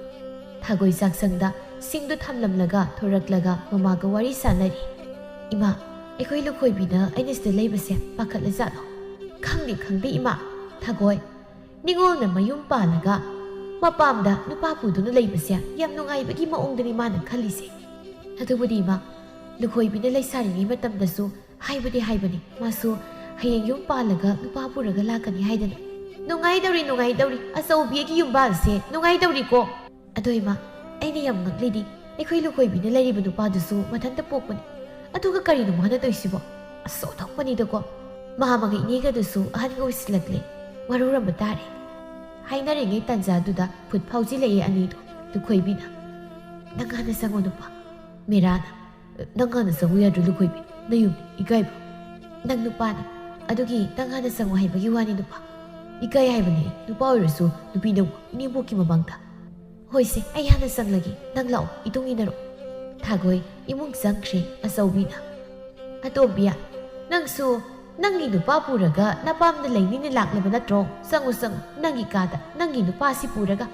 ꯊꯥꯒꯣꯏ ꯆꯥꯛꯁꯪꯗ ꯁꯤꯡꯗꯨ ꯊꯝꯂꯝꯂꯒ ꯊꯣꯔꯛꯂꯒ ꯃꯃꯥꯒ ꯋꯥꯔꯤ ꯁꯥꯟꯅꯔꯤ. ꯏꯃꯥ ꯑꯩꯈꯣꯏ ꯂꯨꯈꯣꯏꯕꯤꯅ ꯑꯩꯅ ꯁꯤꯗ ꯂꯩꯕꯁꯦ ꯄꯥꯈꯠꯂꯖꯥꯠꯂꯣ? ꯈꯪꯗꯦ ꯏꯃꯥ. ꯊꯥꯒꯣꯏ ꯅꯤꯉꯣꯜꯅ ꯃꯌꯨꯝ ꯄꯥꯜꯂꯒ ꯃꯄꯥꯝꯗ ꯅꯨꯄꯥ ꯄꯨꯗꯨꯅ ꯂꯩꯕꯁꯦ ꯌꯥꯝ ꯅꯨꯡꯉꯥꯏꯕꯒꯤ ꯃꯑꯣꯡꯗꯅꯤ ꯃꯥꯅ ꯈꯜꯂꯤꯁꯦ. ꯑꯗꯨꯕꯨꯗꯤ ꯏꯃꯥ ꯂꯨꯈꯣꯏꯕꯤꯅ ꯂꯩꯁꯥꯔꯤꯉꯩ ꯃꯇꯝꯗꯁꯨ ꯍꯥꯏꯕꯅꯤ ꯃꯥꯁꯨ ꯍꯌꯦꯡ ꯌꯨꯝ ꯄꯥꯜꯂꯒ ꯅꯨꯄꯥ ꯄꯨꯔꯒ ꯂꯥꯛꯀꯅꯤ ꯍꯥꯏꯗꯅ. ꯅꯨꯡꯉꯥꯏꯗꯧꯔꯤ ꯑꯆꯧꯕꯤꯒꯤ ꯌꯨꯝꯕꯥꯜꯁꯦ ꯅꯨꯡꯉꯥꯏꯗꯧꯔꯤꯀꯣ. ꯑꯗꯣ ꯏꯃꯥ ꯑꯩꯅ ꯌꯥꯝ ꯉꯛꯂꯤꯗꯤ ꯑꯩꯈꯣꯏ ꯂꯨꯈꯣꯏꯕꯤꯅ ꯂꯩꯔꯤꯕ ꯅꯨꯄꯥꯗꯨꯁꯨ ꯃꯊꯟꯇ ꯄꯣꯛꯄꯅꯤ. ꯑꯗꯨꯒ ꯀꯔꯤꯅꯣ ꯃꯥꯅ ꯇꯧꯏꯁꯤꯕꯣ? ꯑꯁ ꯑꯣꯟꯊꯣꯛꯄꯅꯤꯗꯀꯣ. ꯃꯥꯃꯒ ꯏꯅꯦꯒꯗꯨꯁꯨ ꯑꯍꯟꯒ ꯑꯣꯏꯁꯤꯜꯂꯛꯂꯦ. ꯋꯥꯔꯧꯔꯝꯕ ꯇꯥꯔꯦ. ꯍꯥꯏꯅꯔꯤꯉꯩ ꯇꯟꯖꯥꯗꯨꯗ ꯐꯨꯠ ꯐꯥꯎꯖꯤꯜꯂꯛꯑꯦ ꯑꯅꯤꯗꯣ. ꯂꯨꯈꯣꯏꯕꯤꯅ ꯅꯪ ꯍꯥꯟꯅ ꯆꯪꯉꯣ ꯅꯨꯄꯥ. ꯃꯦꯔꯥꯅ ꯅꯪ ꯍꯥꯟꯅ ꯆꯪꯉꯨ ꯌꯥꯗ꯭ꯔꯣ ꯂꯨꯈꯣꯏꯕꯤ? ꯅꯌꯨꯝꯅꯤ ꯏꯀꯥꯏꯕ꯭ꯔꯣ? ꯅꯪ ꯅꯨꯄꯥꯅꯤ ꯑꯗꯨꯒꯤ ꯅꯪ ꯍꯥꯟꯅ ꯆꯪꯉꯣ ꯍꯥꯏꯕꯒꯤ ꯋꯥꯅꯤ ꯅꯨꯄꯥ. ꯏꯀꯥꯏ ꯍꯥꯏꯕꯅꯤ ꯅꯨꯄꯥ ꯑꯣꯏꯔꯁꯨ ꯅꯨꯄꯤꯅ ꯏꯅꯦꯝꯄꯣꯛꯀꯤ ꯃꯃꯥꯡꯗ. ꯍꯣꯏꯁꯦ ꯑꯩ ꯍꯥꯟꯅ ꯆꯪꯂꯒꯦ ꯅꯪ ꯂꯥꯛꯑꯣ ꯏꯇꯨꯡ ꯏꯟꯅꯔꯣ. ꯊꯥꯒꯣꯏ ꯏꯃꯨꯡ ꯆꯪꯈ꯭ꯔꯦ. ꯑꯆꯧꯕꯤꯅ ꯑꯇꯣꯝꯕꯤꯌꯥ ꯅꯪꯁꯨ ꯅꯪꯒꯤ ꯅꯨꯄꯥ ꯄꯨꯔꯒ ꯅꯄꯥꯝꯗ ꯂꯩꯅꯤꯅ ꯂꯥꯛꯂꯕ ꯅꯠꯇ꯭ꯔꯣ? ꯆꯪꯉꯨ ꯅꯪꯒꯤ ꯀꯥꯗ ꯅꯪꯒꯤ ꯅꯨꯄꯥꯁꯤ ꯄꯨꯔꯒ.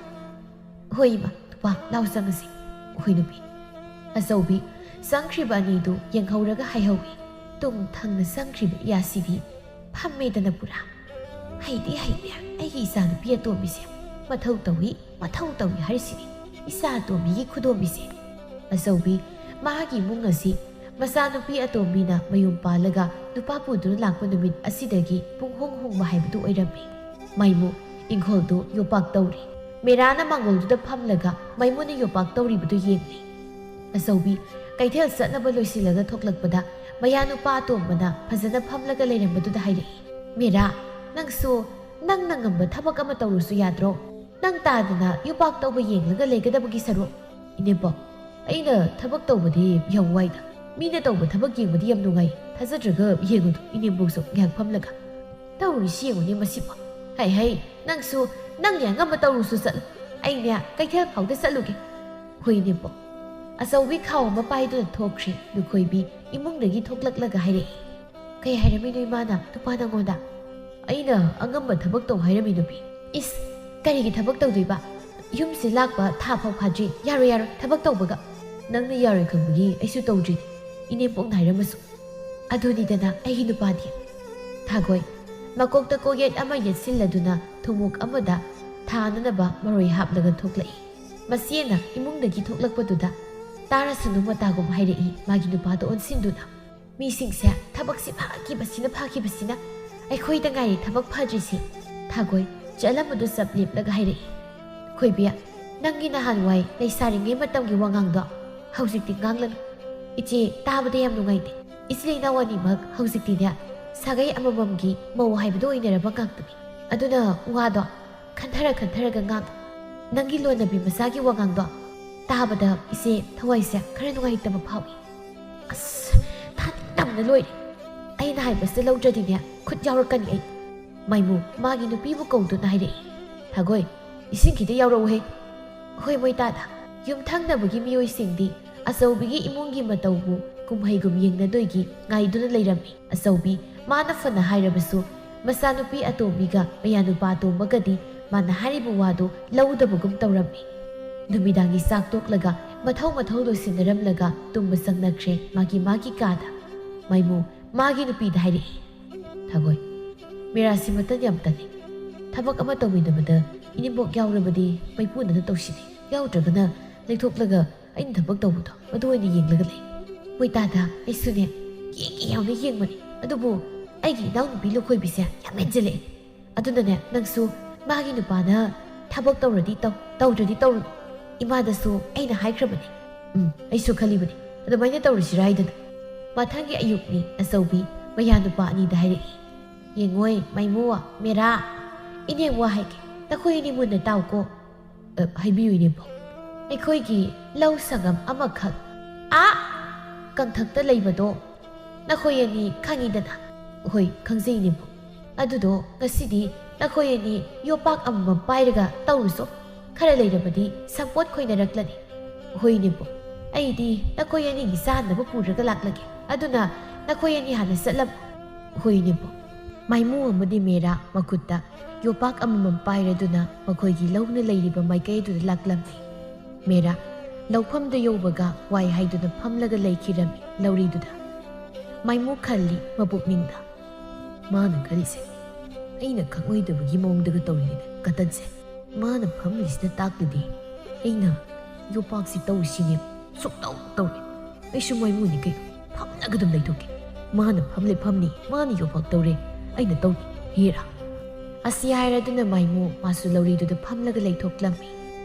ꯍꯣꯏ ꯏꯃꯥ. ꯅꯨꯄꯥ ꯂꯥꯎ ꯆꯪꯉꯁꯤ. ꯍꯣꯏ ꯅꯨꯄꯤ. ꯑꯆꯧꯕꯤ ꯆꯪꯈ꯭ꯔꯤꯕ ꯑꯅꯤꯗꯨ ꯌꯦꯡꯍꯧꯔꯒ ꯍꯥꯏꯍꯧꯏ. ꯇꯨꯡ ꯊꯪꯅ ꯆꯪꯈ꯭ꯔꯤꯕ ꯏꯌꯥꯁꯤꯗꯤ ꯐꯝꯃꯦꯗꯅ ꯄꯨꯔꯥ. ꯍꯩꯇꯦ ꯑꯩꯒꯤ ꯏꯆꯥꯅꯨꯄꯤ ꯑꯇꯣꯝꯕꯤꯁꯦ. ꯃꯊꯧ ꯇꯧꯏ ꯍꯥꯏꯔꯤꯁꯤꯅꯤ ꯏꯆꯥ ꯑꯇꯣꯝꯕꯤꯒꯤ ꯈꯨꯗꯣꯝꯕꯤꯁꯦ. ꯑꯆꯧꯕꯤ ꯃꯍꯥꯛꯀꯤ ꯏꯃꯨꯡ ꯑꯁꯤ ꯃꯆꯥꯅꯨꯄꯤ ꯑꯇꯣꯝꯕꯤꯅ ꯃꯌꯨꯝ ꯄꯥꯜꯂꯒ ꯅꯨꯄꯥ ꯄꯨꯗꯨꯅ ꯂꯥꯛꯄ ꯅꯨꯃꯤꯠ ꯑꯁꯤꯗꯒꯤ ꯄꯨꯡꯍꯣꯡ ꯍꯣꯡꯕ ꯍꯥꯏꯕꯗꯨ ꯑꯣꯏꯔꯝꯃꯤ. ꯃꯩꯃꯨ ꯏꯪꯈꯣꯜꯗꯨ ꯌꯣꯄꯥꯛ ꯇꯧꯔꯤ. ꯃꯦꯔꯥꯅ ꯃꯥꯡꯒꯣꯜꯗꯨꯗ ꯐꯝꯂꯒ ꯃꯩꯃꯨꯅ ꯌꯣꯄꯥꯛ ꯇꯧꯔꯤꯕꯗꯨ ꯌꯦꯡꯂꯤ. ꯑꯆꯧꯕꯤ ꯀꯩꯊꯦꯜ ꯆꯠꯅꯕ ꯂꯣꯏꯁꯤꯜꯂꯒ ꯊꯣꯛꯂꯛꯄꯗ ꯃꯌꯥ ꯅꯨꯄꯥ ꯑꯇꯣꯝꯕꯅ ꯐꯖꯅ ꯐꯝꯂꯒ ꯂꯩꯔꯝꯕꯗꯨꯗ ꯍꯥꯏꯔꯛꯏ. ꯃꯦꯔꯥ ꯅꯪꯁꯨ ꯅꯪꯅ ꯉꯝꯕ ꯊꯕꯛ ꯑꯃ ꯇꯧꯔꯨꯁꯨ ꯌꯥꯗ꯭ꯔꯣ? ꯅꯪ ꯇꯥꯗꯅ ꯌꯣꯄꯥꯛ ꯇꯧꯕ ꯌꯦꯡꯂꯒ ꯂꯩꯒꯗꯕꯒꯤ ꯁꯔꯨꯛ. ꯏꯅꯦꯝꯄꯣꯛ ꯑꯩꯅ ꯊꯕꯛ ꯇꯧꯕꯗꯤ ꯌꯥꯝ ꯋꯥꯏꯗ. ꯃꯤꯅ ꯇꯧꯕ ꯊꯕꯛ ꯌꯦꯡꯕꯗꯤ ꯌꯥꯝ ꯅꯨꯡꯉꯥꯏ. ꯊꯥꯖꯗ꯭ꯔꯒ ꯌꯦꯡꯉꯨꯗꯣ ꯏꯅꯦꯝꯄꯣꯛꯁꯨ ꯉꯥꯏꯍꯥꯛ ꯐꯝꯂꯒ. ꯇꯧꯔꯤꯁꯤ ꯌꯦꯡꯉꯨꯅꯦ ꯃꯁꯤꯕꯣ. ꯍꯩ ꯅꯪꯁꯨ ꯅꯪꯒꯤ ꯑꯉꯝꯕ ꯇꯧꯔꯨꯁꯨ ꯆꯠꯂꯨ. ꯑꯩꯅꯦ ꯀꯩꯊꯦꯜ ꯐꯥꯎꯗ ꯆꯠꯂꯨꯒꯦ. ꯍꯣꯏꯅꯦꯕꯣ ꯑꯆꯧꯕꯤ ꯈꯥꯎ ꯑꯃ ꯄꯥꯏꯗꯨꯅ ꯊꯣꯛꯈ꯭ꯔꯦ ꯂꯨꯈꯣꯏꯕꯤ ꯏꯃꯨꯡꯗꯒꯤ ꯊꯣꯛꯂꯛꯂꯒ ꯍꯥꯏꯔꯛꯏ ꯀꯩ ꯍꯥꯏꯔꯝꯃꯤꯅꯣ ꯏꯃꯥꯅ ꯅꯨꯄꯥ ꯅꯪꯉꯣꯟꯗ ꯑꯩꯅ ꯑꯉꯝꯕ ꯊꯕꯛ ꯇꯧ ꯍꯥꯏꯔꯝꯃꯤ ꯅꯨꯄꯤ ꯏꯁ ꯀꯔꯤꯒꯤ ꯊꯕꯛ ꯇꯧꯗꯣꯏꯕ ꯌꯨꯝꯁꯦ ꯂꯥꯛꯄ ꯊꯥ ꯐꯥꯎ ꯐꯥꯗ꯭ꯔꯤ ꯌꯥꯔꯣꯏ ꯊꯕꯛ ꯇꯧꯕꯒ ꯅꯪꯅ ꯌꯥꯔꯣꯏ ꯈꯪꯕꯒꯤ ꯑꯩꯁꯨ ꯇꯧꯗ꯭ꯔꯤꯅꯤ ꯏꯅꯦꯝꯄꯣꯛꯅ ꯍꯥꯏꯔꯝꯃꯁꯨ ꯑꯗꯨꯅꯤꯗꯅ ꯑꯩꯒꯤ ꯅꯨꯄꯥꯗꯤ ꯊꯥꯒꯣꯏ ꯃꯀꯣꯛꯇ ꯀꯣꯌꯦꯠ ꯑꯃ ꯌꯦꯠꯁꯤꯜꯂꯗꯨꯅ ꯊꯨꯝꯃꯣꯛ ꯑꯃꯗ ꯊꯥꯅꯅꯕ ꯃꯔꯣꯏ ꯍꯥꯞꯂꯒ ꯊꯣꯛꯂꯛꯏ ꯃꯆꯦꯅ ꯏꯃꯨꯡꯗꯒꯤ ꯊꯣꯛꯂꯛꯄꯗꯨꯗ ꯇꯥꯔꯁꯅꯨ ꯃꯇꯥꯒꯨꯝ ꯍꯥꯏꯔꯛꯏ ꯃꯥꯒꯤ ꯅꯨꯄꯥꯗ ꯑꯣꯟꯁꯤꯟꯗꯨꯅ ꯃꯤꯁꯤꯡꯁꯦ ꯊꯕꯛꯁꯦ ꯐꯥꯈꯤꯕꯁꯤꯅ ꯑꯩꯈꯣꯏꯗ ꯉꯥꯏꯔꯤ ꯊꯕꯛ ꯐꯗ꯭ꯔꯤꯁꯤ ꯊꯥꯒꯣꯏ ꯆꯠꯂꯝꯕꯗꯨ ꯆꯞ ꯂꯦꯞꯂꯒ ꯍꯥꯏꯔꯛꯏ ꯈꯣꯏꯕꯤ ꯅꯪꯒꯤ ꯅꯍꯥꯟꯋꯥꯏ ꯂꯩꯁꯥꯔꯤꯉꯩ ꯃꯇꯝꯒꯤ ꯋꯥꯉꯥꯡꯗꯣ ꯍꯧꯖꯤꯛꯇꯤ ꯉꯥꯡꯂꯅꯨ ꯏꯆꯦ ꯇꯥꯕꯗ ꯌꯥꯝ ꯅꯨꯡꯉꯥꯏꯇꯦ ꯏꯆꯤꯜ ꯏꯅꯥꯎ ꯑꯅꯤꯃꯛ ꯍꯧꯖꯤꯛꯇꯤꯅꯦ ꯁꯥꯒꯩ ꯑꯃꯃꯝꯒꯤ ꯃꯧ ꯍꯥꯏꯕꯗꯣ ꯑꯣꯏꯅꯔꯕ ꯉꯥꯛꯇꯅꯤ ꯑꯗꯨꯅ ꯋꯥꯗꯣ ꯈꯟꯊꯔꯒ ꯉꯥꯡ ꯅꯪꯒꯤ ꯂꯣꯟꯅꯕꯤ ꯃꯆꯥꯒꯤ ꯋꯥꯉꯥꯡꯗꯣ ꯇꯥꯕꯗ ꯏꯆꯦ ꯊꯋꯥꯏꯁꯦ ꯈꯔ ꯅꯨꯡꯉꯥꯏꯇꯕ ꯐꯥꯎꯏ ꯑꯁ ꯊꯥꯅꯤꯡꯗꯕꯅ ꯂꯣꯏꯔꯦ ꯑꯩꯅ ꯍꯥꯏꯕꯁꯤꯗ ꯂꯧꯗ꯭ꯔꯗꯤꯅꯦ ꯈꯨꯠ ꯌꯥꯎꯔꯛꯀꯅꯤ ꯑꯩ ꯃꯥꯏꯃꯨ ꯃꯥꯒꯤ ꯅꯨꯄꯤꯕꯨ ꯀꯧꯗꯨꯅ ꯍꯥꯏꯔꯛꯏ ꯊꯥꯒꯣꯏ ꯏꯁꯤꯡ ꯈꯤꯇ ꯌꯥꯎꯔꯛꯎꯍꯦ ꯍꯣꯏ ꯃꯣꯏꯇꯥꯗ ꯌꯨꯝꯊꯪꯅꯕꯒꯤ ꯃꯤꯑꯣꯏꯁꯤꯡꯗꯤ ꯑꯆꯧꯕꯤꯒꯤ ꯏꯃꯨꯡꯒꯤ ꯃꯇꯧꯕꯨ ꯀꯨꯝꯍꯩꯒꯨꯝ ꯌꯦꯡꯅꯗꯣꯏꯒꯤ ꯉꯥꯏꯗꯨꯅ ꯂꯩꯔꯝꯃꯤ ꯑꯆꯧꯕꯤ ꯃꯥꯅ ꯐꯅ ꯍꯥꯏꯔꯕꯁꯨ ꯃꯆꯥꯅꯨꯄꯤ ꯑꯇꯣꯝꯕꯤꯒ ꯃꯌꯥꯅꯨꯄꯥ ꯑꯇꯣꯝꯕꯒꯗꯤ ꯃꯥꯅ ꯍꯥꯏꯔꯤꯕ ꯋꯥꯗꯨ ꯂꯧꯗꯕꯒꯨꯝ ꯇꯧꯔꯝꯃꯤ ꯅꯨꯃꯤꯗꯥꯡꯒꯤ ꯆꯥꯛ ꯇꯣꯛꯂꯒ ꯃꯊꯧ ꯂꯣꯏꯁꯤꯟꯅꯔꯝꯂꯒ ꯇꯨꯝꯕ ꯆꯪꯅꯈ꯭ꯔꯦ ꯃꯥꯒꯤ ꯀꯥꯗ ꯃꯥꯏꯃꯨ ꯃꯥꯒꯤ ꯅꯨꯄꯤꯗ ꯍꯥꯏꯔꯛꯏ ꯊꯥꯒꯣꯏ ꯃꯦꯔꯥꯁꯤ ꯃꯇꯟ ꯌꯥꯝ ꯇꯜꯂꯤ ꯊꯕꯛ ꯑꯃ ꯇꯧꯃꯤꯟꯅꯕꯗ ꯏꯅꯦꯝꯕꯣꯛ ꯌꯥꯎꯔꯕꯗꯤ ꯃꯩꯄꯨꯅꯅ ꯇꯧꯁꯤꯅꯤ ꯌꯥꯎꯗ꯭ꯔꯒꯅ ꯂꯩꯊꯣꯛꯂꯒ ꯑꯩꯅ ꯊꯕꯛ ꯇꯧꯕꯗꯣ ꯑꯗꯨ ꯑꯣꯏꯅ ꯌꯦꯡꯂꯒ ꯂꯩ ꯃꯣꯏꯇꯥꯗ ꯑꯩꯁꯨꯅꯦ ꯌꯥꯝꯅ ꯌꯦꯡꯕꯅꯤ ꯑꯗꯨꯕꯨ ꯑꯩꯒꯤ ꯏꯅꯥꯎꯅꯨꯄꯤ ꯂꯨꯈꯣꯏꯕꯤꯁꯦ ꯌꯥꯝ ꯍꯦꯟꯖꯤꯜꯂꯛꯑꯦ ꯑꯗꯨꯅꯅꯦ ꯅꯪꯁꯨ ꯃꯥꯒꯤ ꯅꯨꯄꯥꯅ ꯊꯕꯛ ꯇꯧꯔꯗꯤ ꯇꯧꯗ꯭ꯔꯗꯤ ꯇꯧꯔꯨꯅꯨ ꯏꯃꯥꯗꯁꯨ ꯑꯩꯅ ꯍꯥꯏꯈ꯭ꯔꯕꯅꯤ ꯑꯩꯁꯨ ꯈꯜꯂꯤꯕꯅꯤ ꯑꯗꯨꯃꯥꯏꯅ ꯇꯧꯔꯁꯤꯔꯥ ꯍꯥꯏꯗꯅ ꯃꯊꯪꯒꯤ ꯑꯌꯨꯛꯅꯤ ꯑꯆꯧꯕꯤ ꯃꯌꯥꯅꯨꯄꯥ ꯑꯅꯤꯗ ꯍꯥꯏꯔꯛꯏ ꯌꯦꯡꯉꯣꯏ ꯃꯥꯏꯃꯨ ꯃꯦꯔꯥ ꯏꯅꯦ ꯋꯥ ꯍꯥꯏꯒꯦ ꯅꯈꯣꯏ ꯑꯅꯤ ꯃꯨꯟꯅ ꯇꯥꯎꯀꯣ ꯍꯥꯏꯕꯤꯌꯨ ꯏꯅꯦꯝꯕꯣꯛ ꯑꯩꯈꯣꯏꯒꯤ ꯂꯧ ꯁꯪꯒꯝ ꯑꯃꯈꯛ ꯀꯪꯊꯛꯇ ꯂꯩꯕꯗꯣ ꯅꯈꯣꯏ ꯑꯅꯤ ꯈꯪꯉꯤꯗꯅ ꯍꯣꯏ ꯈꯪꯖꯩ ꯏꯅꯦꯝꯕꯣꯛ ꯑꯗꯨꯗꯣ ꯉꯁꯤꯗꯤ ꯅꯈꯣꯏ ꯑꯅꯤ ꯌꯣꯄꯥꯛ ꯑꯃꯃꯝ ꯄꯥꯏꯔꯒ ꯇꯧꯔꯨꯁꯣ ꯈꯔ ꯂꯩꯔꯕꯗꯤ ꯁꯝꯄꯣꯠ ꯈꯣꯏꯅꯔꯛꯂꯅꯤ ꯍꯣꯏ ꯏꯅꯦꯝꯕꯣꯛ ꯑꯩꯗꯤ ꯅꯈꯣꯏ ꯑꯅꯤꯒꯤ ꯆꯥꯅꯕ ꯄꯨꯔꯒ ꯂꯥꯛꯂꯒꯦ ꯑꯗꯨꯅ ꯅꯈꯣꯏ ꯑꯅꯤ ꯍꯥꯟꯅ ꯆꯠꯂꯝꯃꯨ ꯍꯣꯏ ꯏꯅꯦꯝꯕꯣꯛ ꯃꯥꯏꯃꯨ ꯑꯃꯗꯤ ꯃꯦꯔꯥ ꯃꯈꯨꯠꯇ ꯌꯣꯄꯥꯛ ꯑꯃꯃꯝ ꯄꯥꯏꯔꯗꯨꯅ ꯃꯈꯣꯏꯒꯤ ꯂꯧꯅ ꯂꯩꯔꯤꯕ ꯃꯥꯏꯀꯩꯗꯨꯗ ꯂꯥꯛꯂꯝꯃꯤ ꯃꯦꯔꯥ ꯂꯧꯐꯝꯗ ꯌꯧꯕꯒ ꯋꯥꯏ ꯍꯥꯏꯗꯨꯅ ꯐꯝꯂꯒ ꯂꯩꯈꯤꯔꯝꯃꯤ ꯂꯧꯔꯤꯗꯨꯗ ꯃꯥꯏꯃꯨ ꯈꯜꯂꯤ ꯃꯄꯨꯛꯅꯤꯡꯗ ꯃꯥꯅ ꯈꯜꯂꯤꯁꯦ ꯑꯩꯅ ꯈꯪꯉꯣꯏꯗꯕꯒꯤ ꯃꯑꯣꯡꯗꯒ ꯇꯧꯔꯤꯅꯦ ꯀꯇꯟꯁꯦ ꯃꯥꯅ ꯐꯝꯂꯤꯁꯤꯅ ꯇꯥꯛꯂꯗꯤ ꯑꯩꯅ ꯌꯣꯄꯥꯛꯁꯤ ꯇꯧꯔꯤꯁꯤꯅꯦ ꯁꯨꯛꯇꯧ ꯇꯧꯔꯦ ꯑꯩꯁꯨ ꯃꯥꯏꯃꯨꯅꯤ ꯀꯩꯅꯣ ꯐꯝꯂꯒ ꯑꯗꯨꯝ ꯂꯩꯊꯣꯛꯀꯦ ꯃꯥꯅ ꯐꯝꯅꯤ ꯃꯥꯅ ꯌꯣꯄꯥꯛ ꯇꯧꯔꯦ ꯑꯩꯅ ꯇꯧꯅꯤ ꯍꯦꯔꯥ ꯑꯁꯤ ꯍꯥꯏꯔꯗꯨꯅ ꯃꯥꯏꯃꯨ ꯃꯥꯁꯨ ꯂꯧꯔꯤꯗꯨꯗ ꯐꯝꯂꯒ ꯂꯩꯊꯣꯛꯂꯝꯃꯤ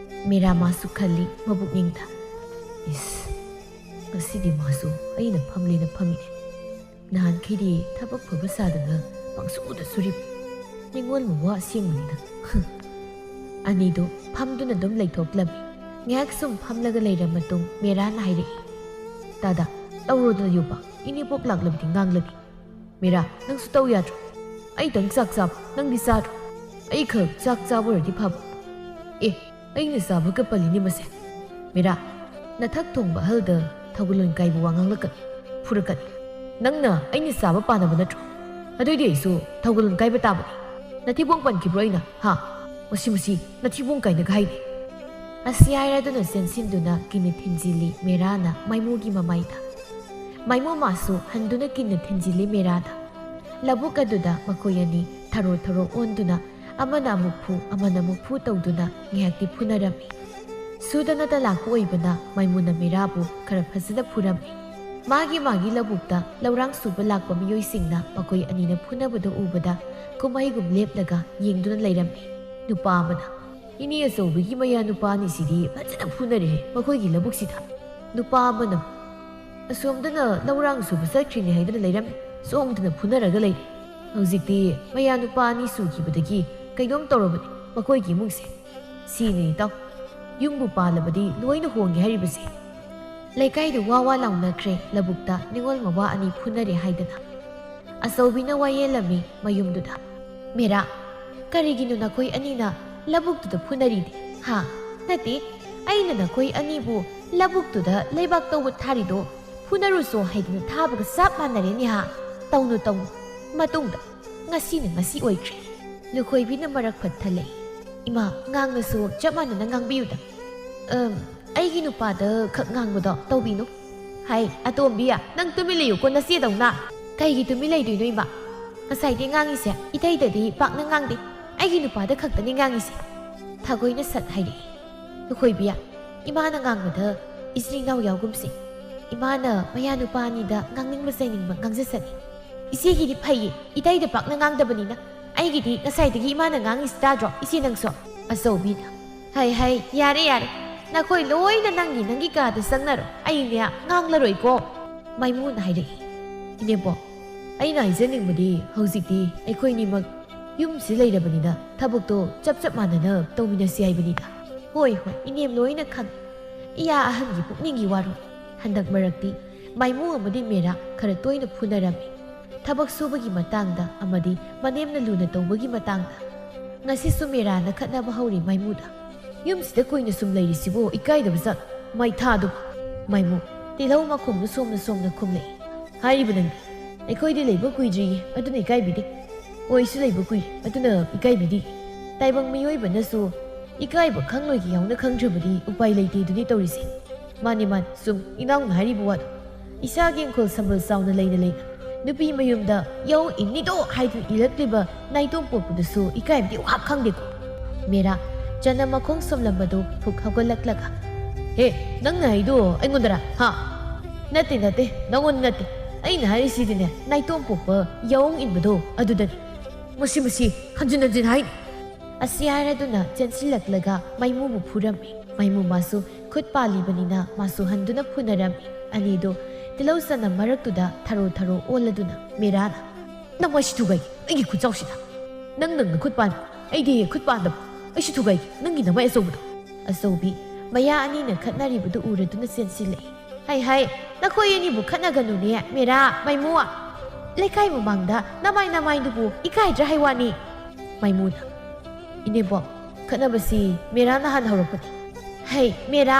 ꯃꯦꯔꯥ ꯃꯥꯁꯨ ꯈꯜꯂꯤ ꯃꯕꯨꯛꯅꯤꯡꯗ ꯏꯁ ꯉꯁꯤꯗꯤ ꯃꯥꯁꯨ ꯑꯩꯅ ꯐꯝꯂꯦꯅ ꯐꯝꯃꯤꯅꯦ ꯅꯍꯥꯟꯈꯩꯗꯤ ꯊꯕꯛ ꯐꯕ ꯁꯥꯗꯅ ꯄꯪꯁꯨꯗ ꯁꯨꯔꯤꯕ ꯅꯤꯡꯉꯣꯜ ꯃꯋꯥ ꯑꯁꯦꯡꯕꯅꯤꯅ ꯑꯅꯤꯗꯨ ꯐꯝꯗꯨꯅ ꯑꯗꯨꯝ ꯂꯩꯊꯣꯛꯂꯝꯃꯤ ꯉꯥꯏꯍꯥꯛ ꯁꯨꯝ ꯐꯝꯂꯒ ꯂꯩꯔꯕ ꯃꯇꯨꯡ ꯃꯦꯔꯥꯅ ꯍꯥꯏꯔꯛꯏ ꯗꯥꯗꯥ ꯇꯧꯔꯣꯗꯅ ꯌꯣꯄꯥꯛ ꯏꯅꯦꯄꯣꯛ ꯂꯥꯛꯂꯕꯗꯤ ꯉꯥꯡꯂꯒꯦ ꯃꯦꯔꯥ ꯅꯪꯁꯨ ꯇꯧ ꯌꯥꯗ꯭ꯔꯣ ꯑꯩꯇꯪ ꯆꯥꯛ ꯆꯥꯕ ꯅꯪꯗꯤ ꯆꯥꯗ꯭ꯔꯣ ꯑꯩ ꯈꯛ ꯆꯥꯛ ꯆꯥꯕ ꯑꯣꯏꯔꯗꯤ ꯐꯕ ꯑꯩꯅ ꯆꯥꯕꯒ ꯄꯜꯂꯤꯅꯦ ꯃꯁꯦ ꯃꯦꯔꯥ ꯅꯊꯛ ꯊꯣꯡꯕ ꯑꯍꯜꯗ ꯊꯧꯒꯜꯂꯣꯟ ꯀꯥꯏꯕ ꯋꯥ ꯉꯥꯡꯂꯛꯀꯅꯤ ꯐꯨꯔꯛꯀꯅꯤ ꯅꯪꯅ ꯑꯩꯅ ꯆꯥꯕ ꯄꯥꯅꯕ ꯅꯠꯇ꯭ꯔꯣ ꯑꯗꯨꯏꯗꯤ ꯑꯩꯁꯨ ꯊꯧꯒꯜꯂꯣꯟ ꯀꯥꯏꯕ ꯇꯥꯕꯅꯤ ꯅꯊꯤꯕꯣꯡ ꯄꯟꯈꯤꯕ꯭ꯔꯣ ꯑꯩꯅ ꯃꯁꯤ ꯅꯊꯤꯕꯣꯡ ꯀꯥꯏꯅꯒ ꯍꯥꯏꯅꯤ ꯑꯁꯤ ꯍꯥꯏꯔꯗꯨꯅ ꯆꯦꯟꯁꯤꯟꯗꯨꯅ ꯀꯤꯟꯅ ꯊꯤꯟꯖꯤꯜꯂꯤ ꯃꯦꯔꯥꯅ ꯃꯥꯏꯃꯨꯒꯤ ꯃꯃꯥꯏꯗ ꯃꯥꯏꯃꯨ ꯃꯥꯁꯨ ꯍꯟꯗꯨꯅ ꯀꯤꯟꯅ ꯊꯤꯟꯖꯤꯜꯂꯤ ꯃꯦꯔꯥꯗ ꯂꯧꯕꯨꯛ ꯑꯗꯨꯗ ꯃꯈꯣꯏ ꯑꯅꯤ ꯊꯔꯣ ꯑꯣꯟꯗꯨꯅ ꯑꯃꯅ ꯑꯃꯨꯛ ꯐꯨ ꯇꯧꯗꯨꯅ ꯉꯥꯏꯍꯥꯛꯇꯤ ꯐꯨꯅꯔꯝꯃꯤ ꯁꯨꯗꯅꯇ ꯂꯥꯛꯄ ꯑꯣꯏꯕꯅ ꯃꯥꯏꯃꯨꯅ ꯃꯦꯔꯥꯕꯨ ꯈꯔ ꯐꯖꯅ ꯐꯨꯔꯝꯃꯤ ꯃꯥꯒꯤ ꯂꯧꯕꯨꯛꯇ ꯂꯧꯔꯥꯡ ꯁꯨꯕ ꯂꯥꯛꯄ ꯃꯤꯑꯣꯏꯁꯤꯡꯅ ꯃꯈꯣꯏ ꯑꯅꯤꯅ ꯐꯨꯅꯕꯗꯨ ꯎꯕꯗ ꯀꯨꯝꯍꯩꯒꯨꯝ ꯂꯦꯞꯂꯒ ꯌꯦꯡꯗꯨꯅ ꯂꯩꯔꯝꯃꯤ ꯅꯨꯄꯥ ꯑꯃꯅ ꯏꯅꯦ ꯑꯆꯧꯕꯒꯤ ꯃꯌꯥ ꯅꯨꯄꯥ ꯑꯅꯤꯁꯤꯗꯤ ꯐꯖꯅ ꯐꯨꯅꯔꯦ ꯃꯈꯣꯏꯒꯤ ꯂꯧꯕꯨꯛꯁꯤꯗ ꯅꯨꯄꯥ ꯑꯃꯅ ꯑꯁꯣꯝꯗꯅ ꯂꯧꯔꯥꯡ ꯁꯨꯕ ꯆꯠꯈ꯭ꯔꯤꯅꯦ ꯍꯥꯏꯗꯨꯅ ꯂꯩꯔꯝꯃꯤ ꯁꯣꯝꯗꯅ ꯐꯨꯅꯔꯒ ꯂꯩꯔꯦ ꯍꯧꯖꯤꯛꯇꯤ ꯃꯌꯥ ꯅꯨꯄꯥ ꯑꯅꯤ ꯁꯨꯈꯤꯕꯗꯒꯤ ꯀꯩꯅꯣꯝ ꯇꯧꯔꯕꯅꯤ ꯃꯈꯣꯏꯒꯤ ꯏꯃꯨꯡꯁꯦ ꯁꯤꯅꯤ ꯏꯇꯥꯎ ꯌꯨꯝꯕꯨ ꯄꯥꯜꯂꯕꯗꯤ ꯂꯣꯏꯅ ꯍꯣꯡꯒꯦ ꯍꯥꯏꯔꯤꯕꯁꯦ ꯂꯩꯀꯥꯏꯗ ꯋꯥ ꯂꯥꯎꯅꯈ꯭ꯔꯦ ꯂꯧꯕꯨꯛꯇ ꯅꯤꯡꯉꯣꯜ ꯃꯋꯥ ꯑꯅꯤ ꯐꯨꯅꯔꯦ ꯍꯥꯏꯗꯅ ꯑꯆꯧꯕꯤꯅ ꯋꯥꯌꯦꯜꯂꯝꯃꯤ ꯃꯌꯨꯝꯗꯨꯗ ꯃꯦꯔꯥ ꯀꯔꯤꯒꯤꯅꯣ ꯅꯈꯣꯏ ꯑꯅꯤꯅ ꯂꯧꯕꯨꯛꯇꯨꯗ ꯐꯨꯅꯔꯤꯗꯤ ꯅꯠꯇꯦ ꯑꯩꯅ ꯅꯈꯣꯏ ꯑꯅꯤꯕꯨ ꯂꯕꯨꯛꯇꯨꯗ ꯂꯩꯕꯥꯛ ꯇꯧꯕ ꯊꯥꯔꯤꯗꯣ ꯐꯨꯅꯔꯨꯁꯣ ꯍꯥꯏꯗꯅ ꯊꯥꯕꯒ ꯆꯞ ꯃꯥꯟꯅꯔꯦꯅꯦ ꯍꯥ ꯇꯧꯅꯨ ꯃꯇꯨꯡꯗ ꯉꯁꯤꯅ ꯉꯁꯤ ꯑꯣꯏꯈ꯭ꯔꯦ ꯂꯨꯈꯣꯏꯕꯤꯅ ꯃꯔꯛ ꯐꯠꯊꯜꯂꯛꯏ ꯏꯃꯥ ꯉꯥꯡꯅꯁꯨ ꯆꯞ ꯃꯥꯟꯅꯅ ꯉꯥꯡꯕꯤꯌꯨꯗ ꯑꯩꯒꯤ ꯅꯨꯄꯥꯗ ꯈꯛ ꯉꯥꯡꯕꯗꯣ ꯇꯧꯕꯤꯅꯨ ꯍꯥꯏ ꯑꯇꯣꯝꯕꯤꯌꯥ ꯅꯪ ꯇꯨꯃꯤꯟ ꯂꯩꯌꯨꯀꯣ ꯅꯆꯦꯗꯧꯅ ꯀꯩꯒꯤ ꯇꯨꯃꯤꯟ ꯂꯩꯗꯣꯏꯅꯣ ꯏꯃꯥ ꯉꯁꯥꯏꯗꯤ ꯉꯥꯡꯉꯤꯁꯦ ꯏꯇꯩꯗꯗꯤ ꯄꯥꯛꯅ ꯉꯥꯡꯗꯦ ꯑꯩꯒꯤ ꯅꯨꯄꯥꯗ ꯈꯛꯇꯅꯤ ꯉꯥꯡꯉꯤꯁꯦ ꯊꯥꯒꯣꯏꯅ ꯁꯠ ꯍꯥꯏꯔꯛꯏ ꯂꯨꯈꯣꯏꯕꯤꯌꯥ ꯏꯃꯥꯅ ꯉꯥꯡꯕꯗ ꯏꯆꯤꯜ ꯏꯅꯥꯎ ꯌꯥꯎꯒꯨꯝꯁꯤ ꯏꯃꯥꯅ ꯃꯌꯥ ꯅꯨꯄꯥ ꯑꯅꯤꯗ ꯉꯥꯡꯅꯤꯡꯕ ꯆꯩꯅꯤꯡꯕ ꯉꯥꯡꯖꯁꯅꯤ ꯏꯆꯦꯒꯤꯗꯤ ꯐꯩꯌꯦ ꯏꯇꯩꯗ ꯄꯥꯛꯅ ꯉꯥꯡꯗꯕꯅꯤꯅ ꯑꯩꯒꯤꯗꯤ ꯉꯁꯥꯏꯗꯒꯤ ꯏꯃꯥꯅ ꯉꯥꯡꯉꯤꯁꯤ ꯇꯥꯗ꯭ꯔꯣ ꯏꯆꯦ ꯅꯪꯁꯨ ꯑꯆꯧꯕꯤꯅ ꯍꯩ ꯌꯥꯔꯦ ꯅꯈꯣꯏ ꯂꯣꯏꯅ ꯅꯪꯒꯤ ꯀꯥꯗ ꯆꯪꯅꯔꯣ ꯑꯩꯅꯦ ꯉꯥꯡꯂꯔꯣꯏꯀꯣ ꯃꯥꯏꯃꯨꯅ ꯍꯥꯏꯔꯛꯏ ꯏꯅꯦꯝꯕꯣꯛ ꯑꯩꯅ ꯍꯥꯏꯖꯅꯤꯡꯕꯗꯤ ꯍꯧꯖꯤꯛꯇꯤ ꯑꯩꯈꯣꯏꯅꯤꯃꯛ ꯌꯨꯝꯁꯤ ꯂꯩꯔꯕꯅꯤꯅ ꯊꯕꯛꯇꯣ ꯆꯞ ꯃꯥꯟꯅꯅ ꯇꯧꯃꯤꯟꯅꯁꯤ ꯍꯥꯏꯕꯅꯤꯗ ꯍꯣꯏ ꯏꯅꯦꯝ ꯂꯣꯏꯅ ꯈꯪꯉꯤ ꯏꯌꯥ ꯑꯍꯟꯒꯤ ꯄꯨꯛꯅꯤꯡꯒꯤ ꯋꯥꯔꯣꯜ ꯍꯟꯗꯛ ꯃꯔꯛꯇꯤ ꯃꯥꯏꯃꯨ ꯑꯃꯗꯤ ꯃꯦꯔꯥ ꯈꯔ ꯇꯣꯏꯅ ꯐꯨꯅꯔꯝꯃꯤ ꯊꯕꯛ ꯁꯨꯕꯒꯤ ꯃꯇꯥꯡꯗ ꯑꯃꯗꯤ ꯃꯅꯦꯝꯅ ꯂꯨꯅ ꯇꯧꯕꯒꯤ ꯃꯇꯥꯡꯗ ꯉꯁꯤꯁꯨ ꯃꯦꯔꯥꯅ ꯈꯠꯅꯕ ꯍꯧꯔꯤ ꯃꯥꯏꯃꯨꯗ ꯌꯨꯝꯁꯤꯗ ꯀꯨꯏꯅ ꯁꯨꯝ ꯂꯩꯔꯤꯁꯤꯕꯨ ꯏꯀꯥꯏꯗꯕ ꯖꯥꯠ ꯃꯩꯊꯥꯗꯨꯕꯨ ꯃꯥꯏꯃꯨ ꯇꯤꯜꯍꯧ ꯃꯈꯣꯡꯗꯨ ꯁꯣꯝꯅ ꯈꯨꯝꯂꯛꯏ ꯍꯥꯏꯔꯤꯕ ꯅꯪ ꯑꯩꯈꯣꯏꯗꯤ ꯂꯩꯕ ꯀꯨꯏꯗ꯭ꯔꯤꯌꯦ ꯑꯗꯨꯅ ꯏꯀꯥꯏꯕꯤꯗꯦ ꯑꯣꯏꯁꯨ ꯂꯩꯕ ꯀꯨꯏꯔꯦ ꯑꯗꯨꯅ ꯏꯀꯥꯏꯕꯤꯗꯦ ꯇꯥꯏꯕꯪ ꯃꯤꯑꯣꯏꯕꯅꯁꯨ ꯏꯀꯥꯏꯕ ꯈꯪꯂꯣꯏꯒ ꯌꯥꯎꯅ ꯈꯪꯗ꯭ꯔꯕꯗꯤ ꯎꯄꯥꯏ ꯂꯩꯇꯦ ꯑꯗꯨꯅꯤ ꯇꯧꯔꯤꯁꯦ ꯃꯥꯅꯤ ꯁꯨꯝ ꯏꯅꯥꯎꯅ ꯍꯥꯏꯔꯤꯕ ꯋꯥꯗꯣ ꯏꯁꯥꯒꯤ ꯏꯪꯈꯣꯜ ꯁꯝꯕꯜ ꯆꯥꯎꯅ ꯂꯩꯅ ꯅꯨꯄꯤ ꯃꯌꯨꯝꯗ ꯌꯧ ꯏꯟꯅꯤꯗꯣ ꯍꯥꯏꯗꯨꯅ ꯏꯔꯛꯂꯤꯕ ꯅꯥꯏꯇꯣꯝ ꯄꯣꯛꯄꯗꯨꯁꯨ ꯏꯀꯥꯏꯕꯗꯤ ꯋꯥꯍꯥꯛ ꯈꯪꯗꯦꯀꯣ ꯃꯦꯔꯥ ꯆꯅ ꯃꯈꯣꯡ ꯁꯣꯝꯂꯝꯕꯗꯨ ꯐꯨꯛ ꯍꯧꯒꯠꯂꯛꯂꯒ ꯍꯦ ꯅꯪꯅ ꯍꯥꯏꯗꯣ ꯑꯩꯉꯣꯟꯗꯔꯥ ꯍꯥ ꯅꯠꯇꯦ ꯅꯪꯉꯣꯟꯗ ꯅꯠꯇꯦ ꯑꯩꯅ ꯍꯥꯏꯔꯤꯁꯤꯗꯤꯅꯦ ꯅꯥꯏꯇꯣꯝ ꯄꯣꯛꯄ ꯌꯥꯎꯡ ꯏꯟꯕꯗꯣ ꯑꯗꯨꯗꯅꯤ ꯃꯁꯤ ꯍꯟꯖꯤꯟ ꯍꯥꯏꯅꯤ ꯑꯁꯤ ꯍꯥꯏꯔꯗꯨꯅ ꯆꯦꯟꯁꯤꯜꯂꯛꯂꯒ ꯃꯥꯏꯃꯨꯕꯨ ꯐꯨꯔꯝꯃꯤ ꯃꯥꯏꯃꯨ ꯃꯥꯁꯨ ꯈꯨꯠ ꯄꯥꯜꯂꯤꯕꯅꯤꯅ ꯃꯥꯁꯨ ꯍꯟꯗꯨꯅ ꯐꯨꯅꯔꯝꯃꯤ ꯑꯅꯤꯗꯣ ꯇꯤꯜꯍꯧ ꯆꯅꯝ ꯃꯔꯛꯇꯨꯗ ꯊꯔꯣ ꯑꯣꯜꯂꯗꯨꯅ ꯃꯦꯔꯥꯅ ꯅꯃꯣꯏꯁꯤ ꯊꯨꯒꯥꯏꯒꯦ ꯑꯩꯒꯤ ꯈꯨꯠꯆꯥꯎꯁꯤꯗ ꯅꯪꯅ ꯈꯨꯠ ꯄꯥꯟꯕ ꯑꯩꯗꯤ ꯈꯨꯠ ꯄꯥꯟꯗꯕ ꯑꯩꯁꯨ ꯊꯨꯒꯥꯏꯒꯦ ꯅꯪꯒꯤ ꯅꯃꯥꯏ ꯑꯆꯧꯕꯗꯣ ꯑꯆꯧꯕꯤ ꯃꯌꯥ ꯑꯅꯤꯅ ꯈꯠꯅꯔꯤꯕꯗꯨ ꯎꯔꯗꯨꯅ ꯆꯦꯟꯁꯤꯜꯂꯛꯏ ꯍꯩ ꯅꯈꯣꯏ ꯑꯅꯤꯕꯨ ꯈꯠꯅꯒꯅꯨꯅꯦ ꯃꯦꯔꯥ ꯃꯥꯏꯃꯨ ꯂꯩꯀꯥꯏ ꯃꯃꯥꯡꯗ ꯅꯃꯥꯏꯗꯨꯕꯨ ꯏꯀꯥꯏꯗ꯭ꯔꯥ ꯍꯥꯏꯋꯥꯅꯤ ꯃꯥꯏꯃꯨꯅ ꯏꯅꯦꯝꯕꯣꯛ ꯈꯠꯅꯕꯁꯤ ꯃꯦꯔꯥꯅ ꯍꯥꯟꯅ ꯍꯧꯔꯛꯄꯅꯤ ꯍꯩ ꯃꯦꯔꯥ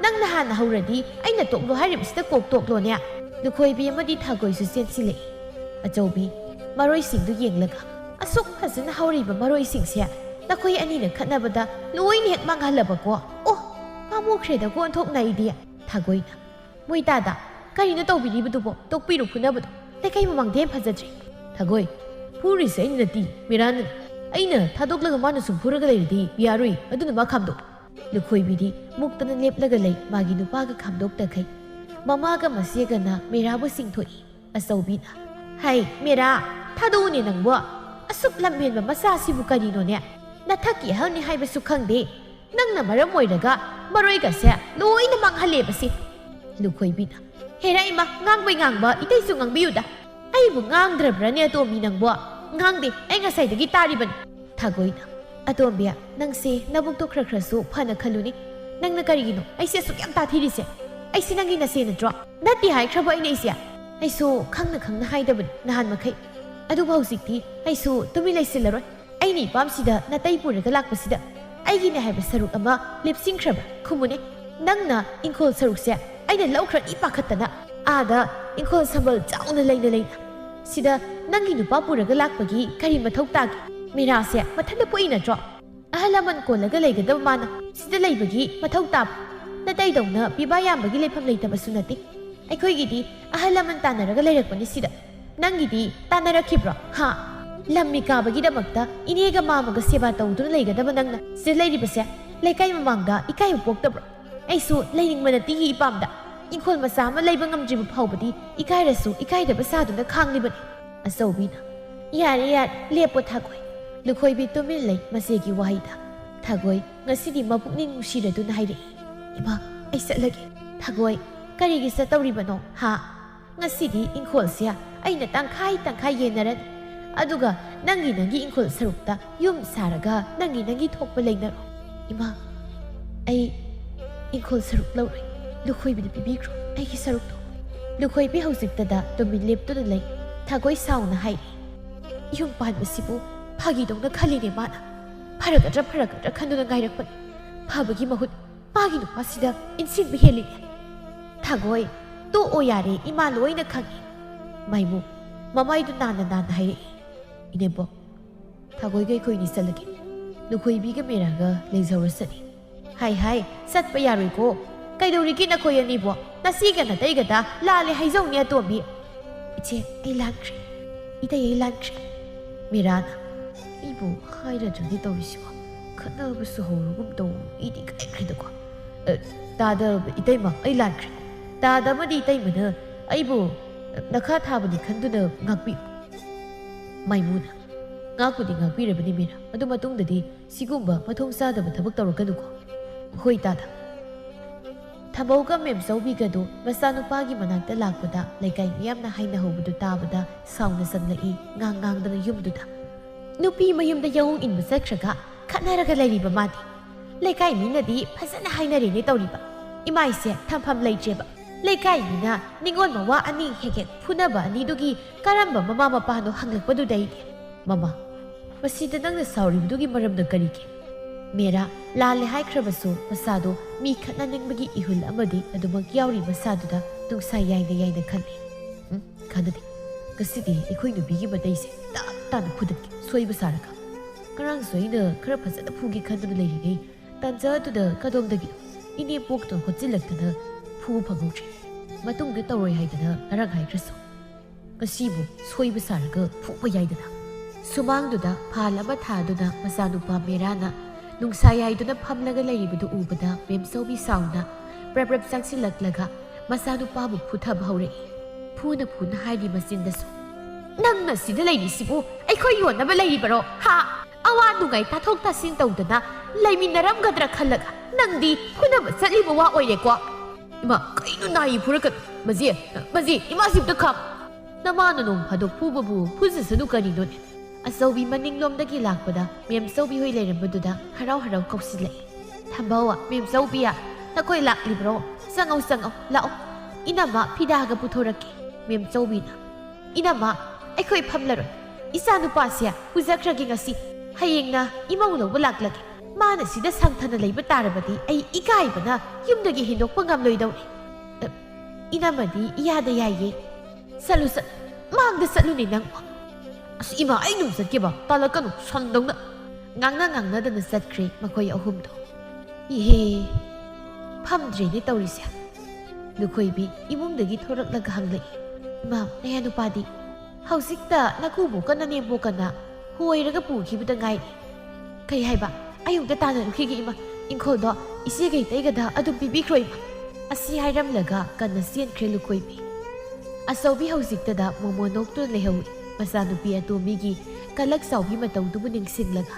ꯅꯪꯅ ꯍꯥꯟꯅ ꯍꯧꯔꯗꯤ ꯑꯩꯅ ꯇꯣꯛꯂꯣ ꯍꯥꯏꯔꯤꯕꯁꯤꯗ ꯀꯣꯛ ꯇꯣꯛꯂꯣꯅꯦ ꯂꯨꯈꯣꯏꯕꯤ ꯑꯃꯗꯤ ꯊꯥꯒꯣꯏꯁꯨ ꯆꯦꯟꯁꯤꯜꯂꯛꯏ ꯑꯆꯧꯕꯤ ꯃꯔꯣꯏꯁꯤꯡꯗꯨ ꯌꯦꯡꯂꯒ ꯑꯁꯨꯛ ꯐꯖꯅ ꯍꯧꯔꯤꯕ ꯃꯔꯣꯏꯁꯤꯡꯁꯦ ꯅꯈꯣꯏ ꯑꯅꯤꯅ ꯈꯠꯅꯕꯗ ꯂꯣꯏꯅ ꯍꯦꯛ ꯃꯥꯡꯍꯜꯂꯕꯀꯣ ꯑꯣ ꯄꯥꯝꯃꯨꯈ꯭ꯔꯦꯗꯀꯣ ꯑꯣꯟꯊꯣꯛꯅꯩꯗꯤ ꯊꯥꯒꯣꯏꯅ ꯃꯣꯏꯇꯥꯗ ꯀꯔꯤꯅꯣ ꯇꯧꯕꯤꯔꯤꯕꯗꯨꯕꯣ ꯇꯣꯛꯄꯤꯔꯨ ꯐꯨꯅꯕꯗꯣ ꯂꯩꯀꯥꯏ ꯃꯃꯥꯡꯗ ꯍꯦꯟ ꯐꯖꯗ꯭ꯔꯦ ꯊꯥꯒꯣꯏ ꯐꯨꯔꯤꯁꯦ ꯑꯩꯅ ꯅꯠꯇꯦ ꯃꯦꯔꯥꯅꯅꯤ ꯑꯩꯅ ꯊꯥꯗꯣꯛꯂꯒ ꯃꯥꯅ ꯁꯨꯝ ꯐꯨꯔꯒ ꯂꯩꯔꯗꯤ ꯌꯥꯔꯣꯏ ꯑꯗꯨꯅ ꯃꯥ ꯈꯥꯝꯗꯣꯛ ꯂꯨꯈꯣꯏꯕꯤꯗꯤ ꯃꯨꯛꯇꯅ ꯂꯦꯞꯂꯒ ꯂꯩ ꯃꯥꯒꯤ ꯅꯨꯄꯥꯒ ꯈꯥꯝꯗꯣꯛꯇꯈꯩ ꯃꯃꯥꯒ ꯃꯆꯦꯒꯅ ꯃꯦꯔꯥꯕꯨ ꯆꯤꯡꯊꯣꯛꯏ ꯑꯆꯧꯕꯤꯅ ꯍꯩ ꯃꯦꯔꯥ ꯊꯥꯗꯣꯛꯎꯅꯦ ꯅꯪꯕꯨ ꯑꯁꯨꯛ ꯂꯝꯍꯦꯟꯕ ꯃꯆꯥꯁꯤꯕꯨ ꯀꯔꯤꯅꯣꯅꯦ ꯅꯊꯛꯀꯤ ꯑꯍꯜꯅꯤ ꯍꯥꯏꯕꯁꯨ ꯈꯪꯗꯦ ꯅꯪꯅ ꯃꯔꯝ ꯑꯣꯏꯔꯒ ꯃꯔꯣꯏꯒꯁꯦ ꯂꯣꯏꯅ ꯃꯥꯡꯍꯜꯂꯦꯕꯁꯤ ꯂꯨꯈꯣꯏꯕꯤꯅ ꯍꯦꯔꯥ ꯏꯃꯥ ꯉꯥꯡꯕꯩ ꯉꯥꯡꯕ ꯏꯇꯩꯁꯨ ꯉꯥꯡꯕꯤꯌꯨꯗ ꯑꯩꯕꯨ ꯉꯥꯡꯗ꯭ꯔꯕ꯭ꯔꯅꯦ ꯑꯇꯣꯝꯕꯤ ꯅꯪꯕꯨ ꯉꯥꯡꯗꯦ ꯑꯩ ꯉꯁꯥꯏꯗꯒꯤ ꯇꯥꯔꯤꯕꯅꯤ ꯊꯥꯒꯣꯏꯅ ꯑꯇꯣꯝꯕꯤ ꯅꯪꯁꯦ ꯅꯕꯨꯛꯇꯣ ꯈꯔꯁꯨꯐꯅ ꯈꯜꯂꯨꯅꯤ ꯅꯪꯅ ꯀꯔꯤꯒꯤꯅꯣ ꯑꯩꯁꯦ ꯑꯁꯨꯛ ꯌꯥꯝ ꯇꯥꯊꯤꯔꯤꯁꯦ ꯑꯩꯁꯦ ꯅꯪꯒꯤ ꯅꯆꯦ ꯅꯠꯇ꯭ꯔꯣ ꯅꯠꯇꯦ ꯍꯥꯏꯈ꯭ꯔꯕ ꯑꯩꯁꯨ ꯈꯪꯅ ꯍꯥꯏꯗꯕꯅꯤ ꯅꯍꯥꯟ ꯃꯈꯩ ꯑꯗꯨꯕꯨ ꯍꯧꯖꯤꯛꯇꯤ ꯑꯩꯁꯨ ꯇꯨꯃꯤꯟ ꯂꯩꯁꯤꯜꯂꯔꯣꯏ ꯑꯩꯅ ꯏꯄꯥꯝꯁꯤꯗ ꯅꯥꯇꯩ ꯄꯨꯔꯒ ꯂꯥꯛꯄꯁꯤꯗ ꯑꯩꯒꯤꯅꯦ ꯍꯥꯏꯕ ꯁꯔꯨꯛ ꯑꯃ ꯂꯦꯞꯁꯤꯟꯈ꯭ꯔꯕ ꯈꯨꯝꯃꯨꯅꯦ ꯅꯪꯅ ꯏꯪꯈꯣꯜ ꯁꯔꯨꯛꯁꯦ ꯑꯩꯅ ꯂꯧꯈ꯭ꯔꯅꯤ ꯄꯥꯈꯠꯇꯅ ꯑꯥꯗ ꯏꯪꯈꯣꯜ ꯁꯝꯕꯜ ꯆꯥꯎꯅ ꯂꯩꯅ ꯁꯤꯗ ꯅꯪꯒꯤ ꯅꯨꯄꯥ ꯄꯨꯔꯒ ꯂꯥꯛꯄꯒꯤ ꯀꯔꯤ ꯃꯊꯧ ꯇꯥꯒꯦ ꯃꯦꯔꯥꯁꯦ ꯃꯊꯟꯇ ꯄꯣꯛꯏ ꯅꯠꯇ꯭ꯔꯣ ꯑꯍꯜ ꯂꯃꯟ ꯀꯣꯜꯂꯒ ꯂꯩꯒꯗꯕ ꯃꯥꯅ ꯁꯤꯗ ꯂꯩꯕꯒꯤ ꯃꯊꯧ ꯇꯥꯕ ꯅꯇꯩꯗꯧꯅ ꯄꯤꯕꯥ ꯌꯥꯝꯕꯒꯤ ꯂꯩꯐꯝ ꯂꯩꯇꯕꯁꯨ ꯅꯠꯇꯦ ꯑꯩꯈꯣꯏꯒꯤꯗꯤ ꯑꯍꯜ ꯂꯃꯟ ꯇꯥꯟꯅꯔꯒ ꯂꯩꯔꯛꯄꯅꯤ ꯁꯤꯗ ꯅꯪꯒꯤꯗꯤ ꯇꯥꯟꯅꯔꯛꯈꯤꯕ꯭ꯔꯣ ꯍꯥ ꯂꯝꯃꯤ ꯀꯥꯕꯒꯤꯗꯃꯛꯇ ꯏꯅꯦꯒ ꯃꯥꯃꯒ ꯁꯦꯕꯥ ꯇꯧꯗꯨꯅ ꯂꯩꯒꯗꯕ ꯅꯪꯅ ꯁꯤꯗ ꯂꯩꯔꯤꯕꯁꯦ ꯂꯩꯀꯥꯏ ꯃꯃꯥꯡꯗ ꯏꯀꯥꯏꯕ ꯄꯣꯛꯇꯕ꯭ꯔꯣ ꯑꯩꯁꯨ ꯂꯩꯅꯤꯡꯕ ꯅꯠꯇꯦꯒꯤ ꯏꯄꯥꯝꯗ ꯏꯪꯈꯣꯜ ꯃꯆꯥ ꯑꯃ ꯂꯩꯕ ꯉꯝꯗ꯭ꯔꯤꯕ ꯐꯥꯎꯕꯗꯤ ꯏꯀꯥꯏꯔꯁꯨ ꯏꯀꯥꯏꯗꯕ ꯁꯥꯗꯨꯅ ꯈꯥꯡꯂꯤꯕꯅꯤ ꯑꯆꯧꯕꯤꯅ ꯌꯥꯔꯦ ꯂꯦꯞꯄꯣ ꯊꯥꯒꯣꯏ ꯂꯨꯈꯣꯏꯕꯤ ꯇꯨꯃꯤꯟ ꯂꯩ ꯃꯆꯦꯒꯤ ꯋꯥꯍꯩꯗ ꯊꯥꯒꯣꯏ ꯉꯁꯤꯗꯤ ꯃꯄꯨꯛꯅꯤꯡ ꯅꯨꯡꯁꯤꯔꯗꯨꯅ ꯍꯥꯏꯔꯛꯏ ꯏꯃꯥ ꯑꯩ ꯆꯠꯂꯒꯦ ꯊꯥꯒꯣꯏ ꯀꯔꯤꯒꯤ ꯆꯠꯇꯧꯔꯤꯕꯅꯣ ꯍꯥ ꯉꯁꯤꯗꯤ ꯏꯪꯈꯣꯜꯁꯦ ꯑꯩꯅ ꯇꯪꯈꯥꯏ ꯌꯦꯟꯅꯔꯅꯤ ꯑꯗꯨꯒ ꯅꯪꯒꯤ ꯏꯪꯈꯣꯜ ꯁꯔꯨꯛꯇ ꯌꯨꯝ ꯁꯥꯔꯒ ꯅꯪꯒꯤ ꯊꯣꯛꯄ ꯂꯩꯅꯔꯣ ꯏꯃꯥ ꯑꯩ ꯏꯪꯈꯣꯜ ꯁꯔꯨꯛ ꯂꯧꯔꯣꯏ ꯂꯨꯈꯣꯏꯕꯤꯗ ꯄꯤꯕꯤꯈ꯭ꯔꯣ ꯑꯩꯒꯤ ꯁꯔꯨꯛꯇꯣ ꯂꯨꯈꯣꯏꯕꯤ ꯍꯧꯖꯤꯛꯇꯗ ꯇꯨꯃꯤꯟ ꯂꯦꯞꯇꯨꯅ ꯂꯩ ꯊꯥꯒꯣꯏ ꯁꯥꯎꯅ ꯍꯥꯏꯔꯤ ꯌꯨꯝ ꯄꯥꯟꯕꯁꯤꯕꯨ ꯐꯥꯒꯤꯗꯧꯅ ꯈꯜꯂꯤꯅꯦ ꯃꯥꯅ ꯐꯔꯒꯗ꯭ꯔꯥ ꯈꯟꯗꯨꯅ ꯉꯥꯏꯔꯛꯄꯅꯤ ꯐꯕꯒꯤ ꯃꯍꯨꯠ ꯃꯥꯒꯤ ꯅꯨꯄꯥꯁꯤꯗ ꯏꯟꯁꯤꯟꯕ ꯍꯦꯜꯂꯤꯅꯦ ꯊꯥꯒꯣꯏ ꯇꯣꯛꯑꯣ ꯌꯥꯔꯦ ꯏꯃꯥ ꯂꯣꯏꯅ ꯈꯪꯉꯤ ꯃꯥꯏꯃꯨ ꯃꯃꯥꯏꯗꯨ ꯅꯥꯟꯅ ꯍꯥꯏꯔꯛꯏ ꯏꯅꯦꯝꯄꯣꯛ ꯊꯥꯒꯣꯏꯒ ꯑꯩꯈꯣꯏꯅꯤ ꯆꯠꯂꯒꯦ ꯂꯨꯈꯣꯏꯕꯤꯒ ꯃꯦꯔꯥꯒ ꯂꯩꯖꯧꯔ ꯆꯠꯂꯤ ꯍꯥꯏ ꯆꯠꯄ ꯌꯥꯔꯣꯏꯀꯣ ꯀꯩꯗꯧꯔꯤꯒꯦ ꯅꯈꯣꯏ ꯑꯅꯤꯕꯣ ꯅꯁꯤꯒ ꯅꯇꯩꯒꯗ ꯂꯥꯜꯂꯦ ꯍꯥꯏꯖꯧꯅꯦ ꯑꯇꯣꯝꯕꯤ ꯏꯆꯦ ꯑꯩ ꯂꯥꯟꯈ꯭ꯔꯦ ꯏꯇꯩ ꯑꯩ ꯂꯥꯟꯈ꯭ꯔꯦ ꯃꯦꯔꯥꯅ ꯑꯩꯕꯨ ꯍꯥꯏꯔꯗ꯭ꯔꯗꯤ ꯇꯧꯔꯤꯁꯤꯕꯣ ꯈꯠꯅꯕꯁꯨ ꯍꯧꯔꯒꯨꯝ ꯇꯧ ꯑꯩꯗꯤ ꯀꯥꯏꯈ꯭ꯔꯦꯗꯀꯣ ꯇꯥꯗ ꯏꯇꯩꯃ ꯑꯩ ꯂꯥꯟꯈ꯭ꯔꯦ ꯇꯥꯗ ꯑꯃꯗꯤ ꯏꯇꯩꯃꯅ ꯑꯩꯕꯨ ꯅꯈꯥ ꯊꯥꯕꯅꯤ ꯈꯟꯗꯨꯅ ꯉꯥꯛꯄꯤꯌꯨ ꯃꯥꯏꯃꯨꯅ ꯉꯥꯛꯄꯨꯗꯤ ꯉꯥꯛꯄꯤꯔꯕꯅꯤ ꯃꯦꯔꯥ ꯑꯗꯨ ꯃꯇꯨꯡꯗꯗꯤ ꯁꯤꯒꯨꯝꯕ ꯃꯊꯣꯡ ꯆꯥꯗꯕ ꯊꯕꯛ ꯇꯧꯔꯛꯀꯅꯨꯀꯣ ꯍꯣꯏ ꯇꯥꯗ ꯊꯝꯕꯧꯒ ꯃꯦꯝꯆꯧꯕꯤꯒꯗꯨ ꯃꯆꯥꯅꯨꯄꯥꯒꯤ ꯃꯅꯥꯛꯇ ꯂꯥꯛꯄꯗ ꯂꯩꯀꯥꯏ ꯃꯤꯌꯥꯝꯅ ꯍꯥꯏꯅꯍꯧꯕꯗꯨ ꯇꯥꯕꯗ ꯁꯥꯎꯅ ꯆꯪꯂꯛꯏ ꯉꯥꯡꯗꯅ ꯌꯨꯝꯗꯨꯗ ꯅꯨꯄꯤ ꯃꯌꯨꯝꯗ ꯌꯥꯎꯨꯡ ꯏꯟꯕ ꯆꯠꯈ꯭ꯔꯒ ꯈꯠꯅꯔꯒ ꯂꯩꯔꯤꯕ ꯃꯥꯗꯤ ꯂꯩꯀꯥꯏ ꯃꯤꯅꯗꯤ ꯐꯖꯅ ꯍꯥꯏꯅꯔꯦꯅꯦ ꯇꯧꯔꯤꯕ ꯏꯃꯥꯏꯁꯦ ꯊꯝꯐꯝ ꯂꯩꯇ꯭ꯔꯦꯕ ꯂꯩꯀꯥꯏ ꯃꯤꯅ ꯅꯤꯡꯉꯣꯜ ꯃꯋꯥ ꯑꯅꯤ ꯍꯦꯛ ꯐꯨꯅꯕ ꯑꯅꯤꯗꯨꯒꯤ ꯀꯔꯝꯕ ꯃꯃꯥ ꯃꯄꯥꯅꯣ ꯍꯪꯂꯛꯄꯗꯨꯗꯩꯗꯤ ꯃꯃꯥ ꯃꯁꯤꯗ ꯅꯪꯅ ꯁꯥꯎꯔꯤꯕꯗꯨꯒꯤ ꯃꯔꯝꯗ ꯀꯔꯤꯒꯤ ꯃꯦꯔꯥ ꯂꯥꯜꯂꯦ ꯍꯥꯏꯈ꯭ꯔꯕꯁꯨ ꯃꯁꯥꯗꯣ ꯃꯤ ꯈꯠꯅꯅꯤꯡꯕꯒꯤ ꯏꯍꯨꯜ ꯑꯃꯗꯤ ꯑꯗꯨꯃꯛ ꯌꯥꯎꯔꯤ ꯃꯁꯥꯗꯨꯗ ꯅꯨꯡꯁꯥ ꯌꯥꯏꯅ ꯈꯜꯂꯤ ꯈꯟꯅꯗꯦ ꯉꯁꯤꯗꯤ ꯑꯩꯈꯣꯏ ꯅꯨꯄꯤꯒꯤ ꯃꯇꯩꯁꯦ ꯇꯥꯅ ꯐꯨꯗꯠꯀꯦ ꯁꯣꯏꯕ ꯁꯥꯔꯒ ꯉꯔꯥꯡꯁꯨ ꯑꯩꯅ ꯈꯔ ꯐꯖꯅ ꯐꯨꯒꯦ ꯈꯟꯗꯨꯅ ꯂꯩꯔꯤꯉꯩ ꯇꯥꯟꯖꯥ ꯑꯗꯨꯗ ꯀꯗꯣꯝꯗꯒꯤꯅꯣ ꯏꯅꯦꯝꯄꯣꯛꯇꯣ ꯍꯣꯠꯆꯤꯜꯂꯛꯇꯅ ꯐꯨꯕ ꯐꯪꯍꯧꯗ꯭ꯔꯦ ꯃꯇꯨꯡꯗ ꯇꯧꯔꯣꯏ ꯍꯥꯏꯗꯅ ꯉꯔꯥꯡ ꯍꯥꯏꯈ꯭ꯔꯁꯨ ꯉꯁꯤꯕꯨ ꯁꯣꯏꯕ ꯁꯥꯔꯒ ꯐꯨꯕ ꯌꯥꯏꯗꯅ ꯁꯨꯃꯥꯡꯗꯨꯗ ꯐꯥꯜ ꯑꯃ ꯊꯥꯗꯨꯅ ꯃꯆꯥꯅꯨꯄꯥ ꯃꯦꯔꯥꯅ ꯅꯨꯡꯁꯥ ꯌꯥꯏꯗꯨꯅ ꯐꯝꯂꯒ ꯂꯩꯔꯤꯕꯗꯨ ꯎꯕꯗ ꯃꯦꯝꯆꯧꯕꯤ ꯁꯥꯎꯅ ꯄ꯭ꯔꯞ ꯆꯪꯁꯤꯜꯂꯛꯂꯒ ꯃꯆꯥꯅꯨꯄꯥꯕꯨ ꯐꯨꯊꯕ ꯍꯧꯔꯛꯏ ꯐꯨꯅ ꯍꯥꯏꯔꯤ ꯃꯆꯤꯟꯗꯁꯨ ꯅꯪꯅ ꯁꯤꯗ ꯂꯩꯔꯤꯁꯤꯕꯨ ꯑꯩꯈꯣꯏ ꯌꯣꯟꯅꯕ ꯂꯩꯔꯤꯕꯔꯣ ꯍꯥ ꯑꯋꯥ ꯅꯨꯡꯉꯥꯏ ꯇꯥꯊꯣꯛ ꯇꯥꯁꯤꯟ ꯇꯧꯗꯅ ꯂꯩꯃꯤꯟꯅꯔꯝꯒꯗ꯭ꯔꯥ ꯈꯜꯂꯒ ꯅꯪꯗꯤ ꯐꯨꯅꯕ ꯆꯠꯂꯤꯕ ꯋꯥ ꯑꯣꯏꯔꯦꯀꯣ ꯏꯃꯥ ꯀꯩꯅꯣ ꯅꯥꯏ ꯐꯨꯔꯛꯀꯅꯨ ꯃꯖꯤ ꯏꯃꯥꯁꯤꯕꯨꯇ ꯈꯥꯝ ꯅꯃꯥꯅ ꯅꯣꯡ ꯐꯥꯗꯣꯛ ꯐꯨꯕꯕꯨ ꯐꯨꯖꯁꯅꯨ ꯀꯔꯤꯅꯣꯅꯦ ꯑꯆꯧꯕꯤ ꯃꯅꯤꯡꯂꯣꯝꯗꯒꯤ ꯂꯥꯛꯄꯗ ꯃꯦꯝꯆꯧꯕꯤ ꯍꯣꯏ ꯂꯩꯔꯝꯕꯗꯨꯗ ꯍꯔꯥꯎ ꯀꯧꯁꯤꯜꯂꯛꯏ ꯊꯝꯕꯧ ꯃꯦꯝꯆꯧꯕꯤꯌꯥ ꯅꯈꯣꯏ ꯂꯥꯛꯂꯤꯕ꯭ꯔꯣ ꯆꯪꯉꯧ ꯂꯥꯛꯑꯣ ꯏꯅꯝꯃ ꯐꯤꯗꯥꯒ ꯄꯨꯊꯣꯔꯛꯀꯦ ꯃꯦꯝꯆꯧꯕꯤꯅ ꯏꯅꯝꯃ ꯑꯩꯈꯣꯏ ꯐꯝꯂꯔꯣꯏ ꯏꯆꯥ ꯅꯨꯄꯥꯁꯦ ꯄꯨꯖꯈ꯭ꯔꯒꯦ ꯉꯁꯤ ꯍꯌꯦꯡꯅ ꯏꯃꯧ ꯂꯧꯕ ꯂꯥꯛꯂꯒꯦ ꯃꯥꯅ ꯁꯤꯗ ꯁꯪꯊꯅ ꯂꯩꯕ ꯇꯥꯔꯕꯗꯤ ꯑꯩ ꯏꯀꯥꯏꯕꯅ ꯌꯨꯝꯗꯒꯤ ꯍꯦꯟꯗꯣꯛꯄ ꯉꯝꯂꯣꯏꯗꯧꯅꯤ 이나마디 이하다 야예 살루사 마음대 살루니 낭 아스 이마 아이놈 sat게봐 딸라까노 선동나 ꯉꯥꯡꯅꯗꯅ ꯆꯠꯈ꯭ꯔꯦ ꯃꯈꯣꯏ ꯑꯍꯨꯝꯗꯣ ꯏꯍꯦ ꯐꯝꯗ꯭ꯔꯦꯅꯦ ꯇꯧꯔꯤꯁꯦ ꯂꯨꯈꯣꯏꯕꯤ ꯏꯃꯨꯡꯗꯒꯤ ꯊꯣꯔꯛꯂꯒ ꯍꯪꯂꯛꯏ ꯏꯃꯥ ꯅꯌꯥ ꯅꯨꯄꯥꯗꯤ ꯍꯧꯖꯤꯛꯇ ꯅꯀꯨꯕꯣꯛꯀ ꯅꯅꯦꯝꯕꯣꯛꯀꯅ ꯍꯣꯏꯔꯒ ꯄꯨꯈꯤꯕꯗ ꯉꯥꯏꯔꯤ ꯀꯩ ꯍꯥꯏꯕ ꯑꯌꯨꯛꯇ ꯇꯥꯟꯅꯔꯨꯈꯤꯒꯦ ꯏꯃꯥ ꯏꯪꯈꯣꯜꯗꯣ ꯏꯆꯦꯒ ꯏꯇꯩꯒꯗ ꯑꯗꯨꯝ ꯄꯤꯕꯤꯈ꯭ꯔꯣ ꯏꯃꯥ ꯑꯁꯤ ꯍꯥꯏꯔꯝꯂꯒ ꯀꯟꯅ ꯆꯦꯟꯈ꯭ꯔꯦ ꯂꯨꯈꯣꯏꯕꯤ ꯑꯆꯧꯕꯤ ꯍꯧꯖꯤꯛꯇꯗ ꯃꯣꯃꯣꯅꯣꯛꯇꯨ ꯂꯩꯍꯧꯏ ꯃꯆꯥꯅꯨꯄꯤ ꯑꯇꯣꯝꯕꯤꯒꯤ ꯀꯂꯛ ꯆꯥꯎꯕꯤ ꯃꯇꯧꯗꯨꯕꯨ ꯅꯤꯡꯁꯤꯡꯂꯒ